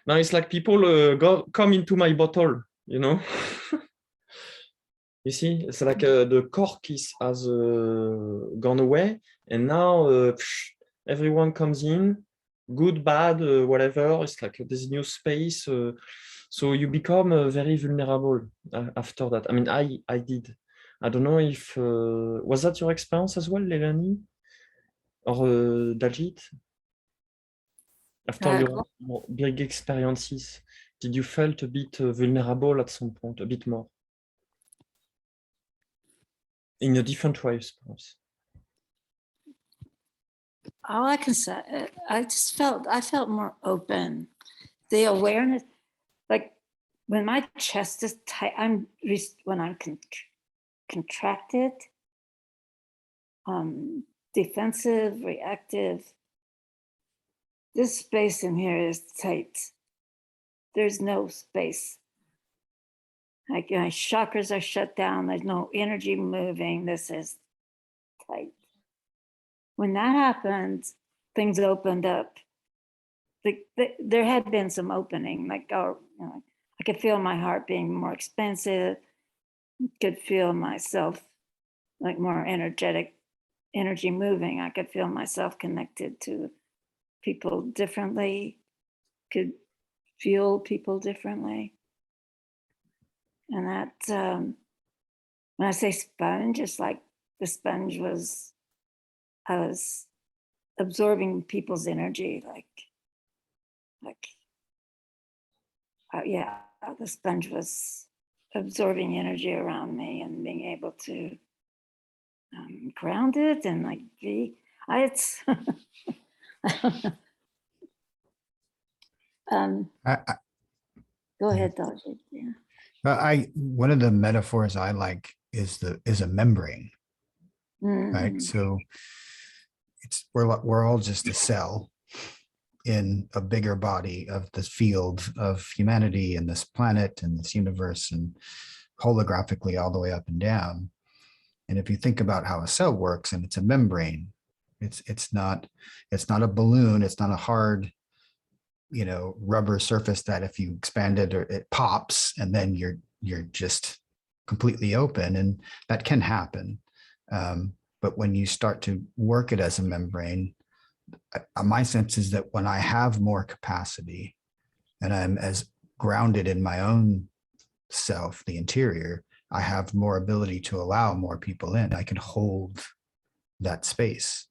Now it's like people come into my bottle, You see, it's like the cork has gone away. And now everyone comes in, good, bad, whatever. It's like this new space. So you become very vulnerable after that. I mean, I did. I don't know if was that your experience as well, Leilani, or Daljit? After your big experiences, did you felt a bit vulnerable at some point, a bit more, in a different way, perhaps? All I can say, I felt more open. The awareness, like when my chest is tight, when I'm contracted, defensive, reactive. This space in here is tight. There's no space. Like my chakras are shut down. There's no energy moving. This is tight. When that happened, things opened up. There had been some opening. I could feel my heart being more expansive. Could feel myself like more energetic, energy moving. I could feel myself connected to people differently. Could feel people differently. And that when I say sponge, it's like the sponge was, I was absorbing people's energy, yeah, the sponge was absorbing energy around me and being able to ground it and like be, it's, I don't know. Go ahead, Daljit. Yeah. One of the metaphors I like is a membrane, right? Mm. So we're all just a cell in a bigger body of this field of humanity and this planet and this universe, and holographically all the way up and down. And if you think about how a cell works, and it's a membrane, it's not a balloon, it's not a hard, rubber surface that if you expand it or it pops and then you're just completely open, and that can happen. But when you start to work it as a membrane, my sense is that when I have more capacity and I'm as grounded in my own self, the interior, I have more ability to allow more people in. I can hold that space.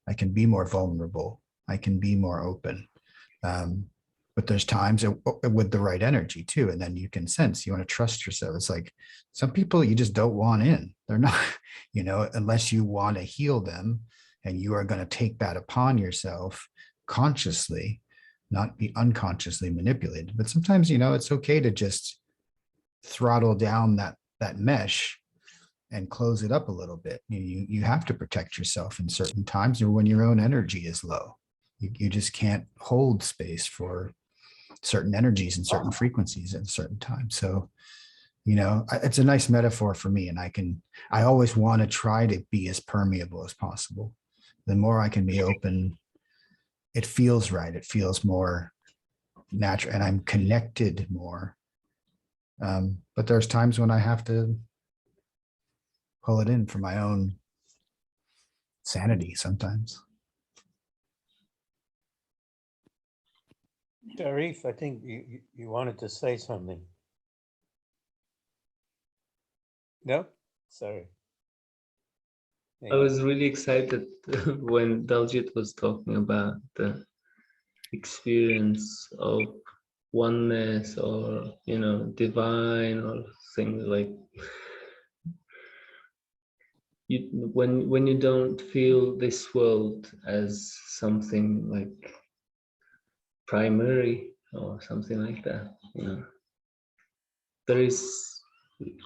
I can be more vulnerable. I can be more open. But there's times with the right energy too. And then you can sense, you want to trust yourself. It's like some people you just don't want in. They're not, unless you want to heal them, and you are going to take that upon yourself consciously, not be unconsciously manipulated. But sometimes, it's okay to just throttle down that mesh and close it up a little bit. You have to protect yourself in certain times, or when your own energy is low. You just can't hold space for certain energies and certain frequencies at certain times. So, it's a nice metaphor for me. And I always want to try to be as permeable as possible. The more I can be open, it feels right. It feels more natural, and I'm connected more. But there's times when I have to pull it in for my own sanity sometimes. Sharif, I think you wanted to say something. No? Sorry. I was really excited when Daljit was talking about the experience of oneness, or divine, or things like when you don't feel this world as something like primary or something like that. There is,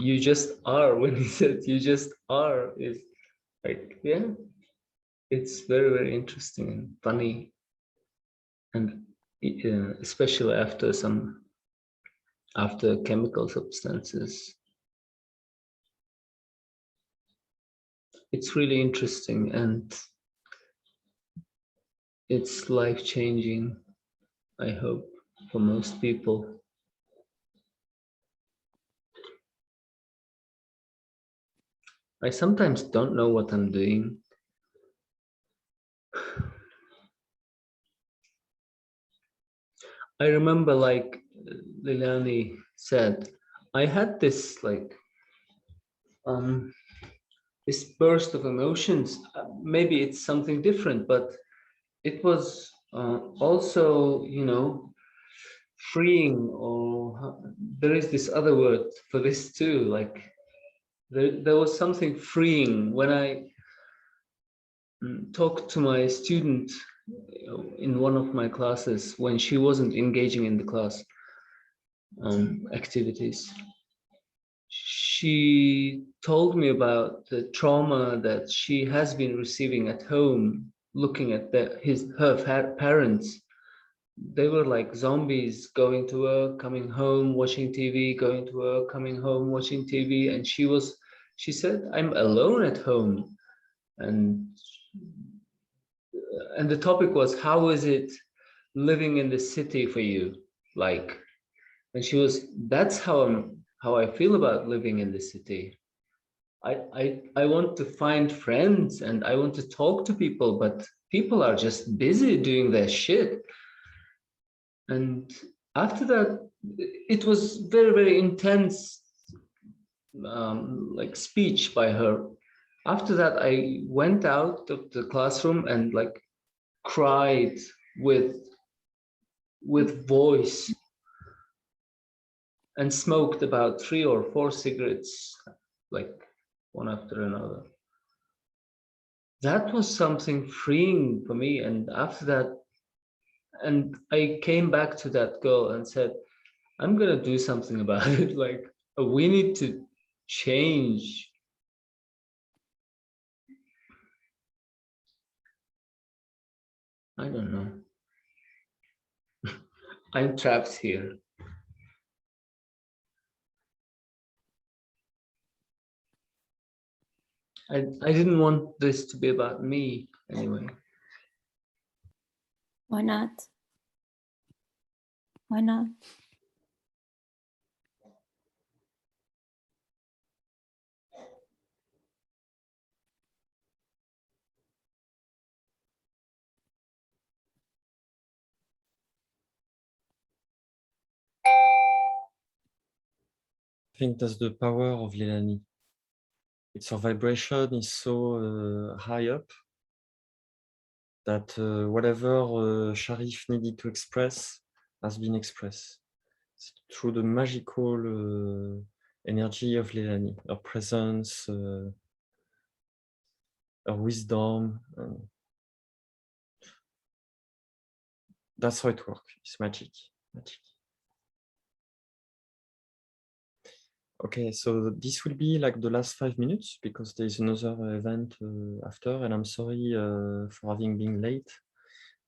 you just are. When he said you just are, is like, yeah, it's very, very interesting and funny, and especially after chemical substances, it's really interesting, and it's life-changing, I hope, for most people. I sometimes don't know what I'm doing. I remember, like Leilani said, I had this this burst of emotions. Maybe it's something different, but it was also, freeing, or there is this other word for this too. Like there was something freeing when I talked to my student in one of my classes when she wasn't engaging in the class activities. She told me about the trauma that she has been receiving at home, looking at her parents. They were like zombies, going to work, coming home, watching TV, going to work, coming home, watching TV. And she said, I'm alone at home. And the topic was, how is it living in the city for you? Like, and that's how I feel about living in the city. I want to find friends and I want to talk to people, but people are just busy doing their shit. And after that, it was very, very intense like speech by her. After that, I went out of the classroom and like cried with voice and smoked about 3 or 4 cigarettes, like one after another. That was something freeing for me. And after that, and I came back to that girl and said, I'm gonna do something about it. Like, we need to change. I don't know. I'm trapped here. I didn't want this to be about me anyway. Why not? Why not? I think that's the power of Leilani. Its vibration is so high up that whatever Sharif needed to express has been expressed through the magical energy of Leilani, her presence, her wisdom. That's how it works. It's magic. Magic. Okay, so this will be like the last 5 minutes because there's another event after, and I'm sorry for having been late.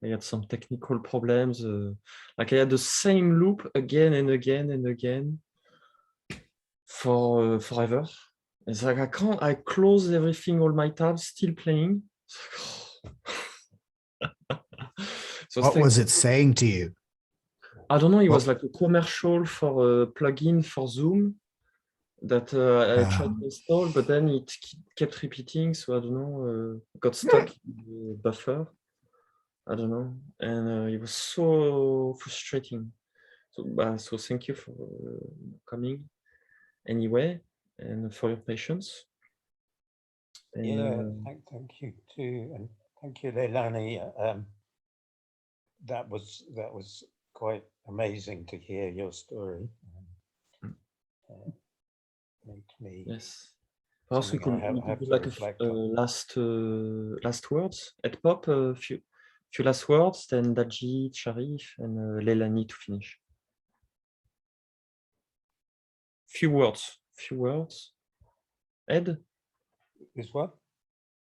I had some technical problems. Like I had the same loop again and again and again for forever. It's like I close everything, all my tabs, still playing. So What was it saying to you? I don't know. It was like a commercial for a plugin for Zoom that I tried to install, but then it kept repeating. So I don't know, got stuck in the buffer. I don't know. And it was so frustrating. So thank you for coming anyway, and for your patience. And, yeah, thank you too. And thank you, Leilani. That was quite amazing to hear your story. Makes me perhaps we could do like a last words at Pop, few last words, then Daji, Sharif, and Leilani to finish. Few words. Ed? Is what?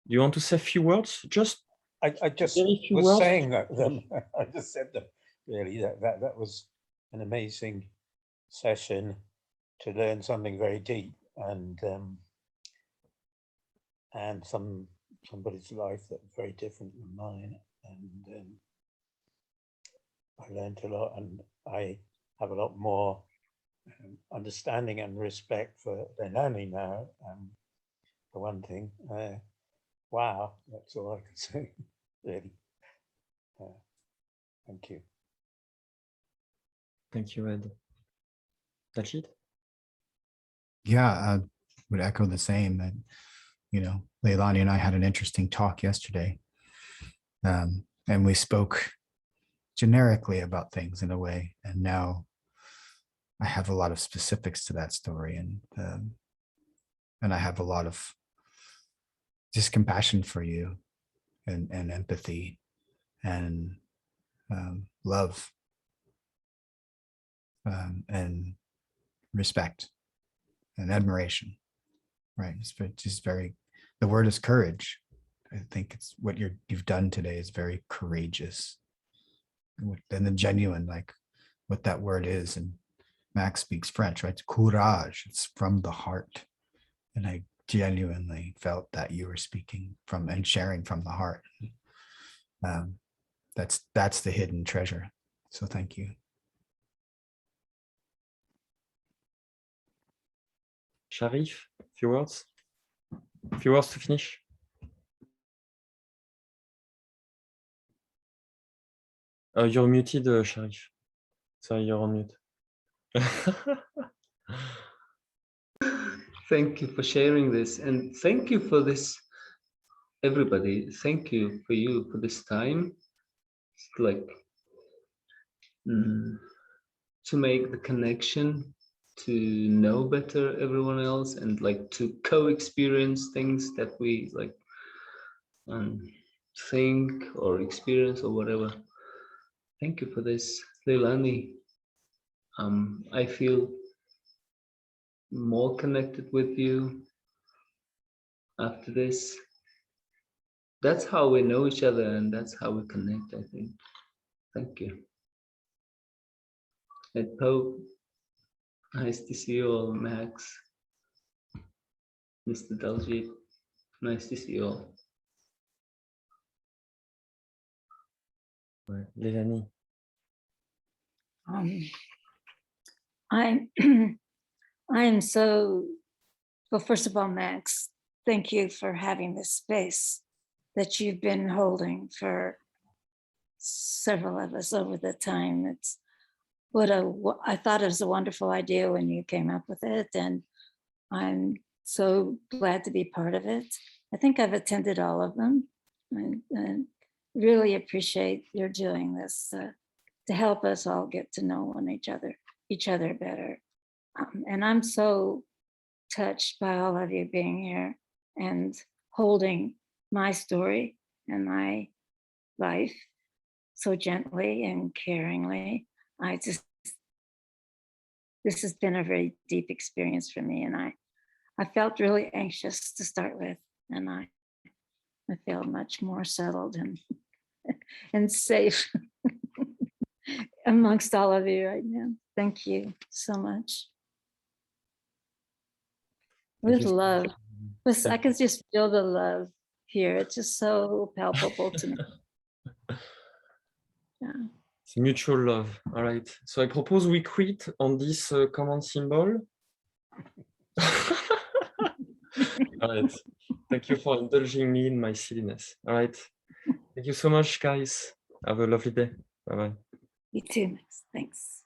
You want to say a few words? Just I just very few was words. saying them. I just said them. Really, that was an amazing session to learn something very deep and somebody's life that's very different than mine. And I learned a lot, and I have a lot more understanding and respect for Leilani now. For one thing, wow, that's all I can say. Really, thank you. Thank you, Ed. Dajid? Yeah, I would echo the same. That, Leilani and I had an interesting talk yesterday, and we spoke generically about things in a way, and now I have a lot of specifics to that story, and I have a lot of just compassion for you, and empathy, and love, and respect, and admiration. Right? It's just very. The word is courage. I think it's what you've done today is very courageous, and the genuine, like what that word is. And Max speaks French, right? It's courage. It's from the heart. And I genuinely felt that you were speaking from and sharing from the heart. That's the hidden treasure. So thank you. Sharif, few words? Few words to finish? You're muted, Sharif. Sorry, you're on mute. thank you for sharing this, and thank you for this, everybody. Thank you for this time. It's like to make the connection, to know better everyone else, and like to co-experience things that we like think or experience or whatever. Thank you for this, Leilani. I feel more connected with you after this. That's how we know each other, and that's how we connect, I think. Thank you. And Pope, nice to see you all. Max, Mr. Daljit, nice to see you all. Leilani. I am so, well, first of all, Max, thank you for having this space that you've been holding for several of us over the time. It's I thought it was a wonderful idea when you came up with it, and I'm so glad to be part of it. I think I've attended all of them, and really appreciate your doing this to help us all get to know each other better. And I'm so touched by all of you being here and holding my story and my life so gently and caringly. This has been a very deep experience for me, and I felt really anxious to start with, and I feel much more settled and safe amongst all of you right now. Thank you so much. With love. I could just feel the love here. It's just so palpable to me. Yeah. It's mutual love. All right. So I propose we quit on this command symbol. All right. Thank you for indulging me in my silliness. All right. Thank you so much, guys. Have a lovely day. Bye-bye. You too, Max. Thanks.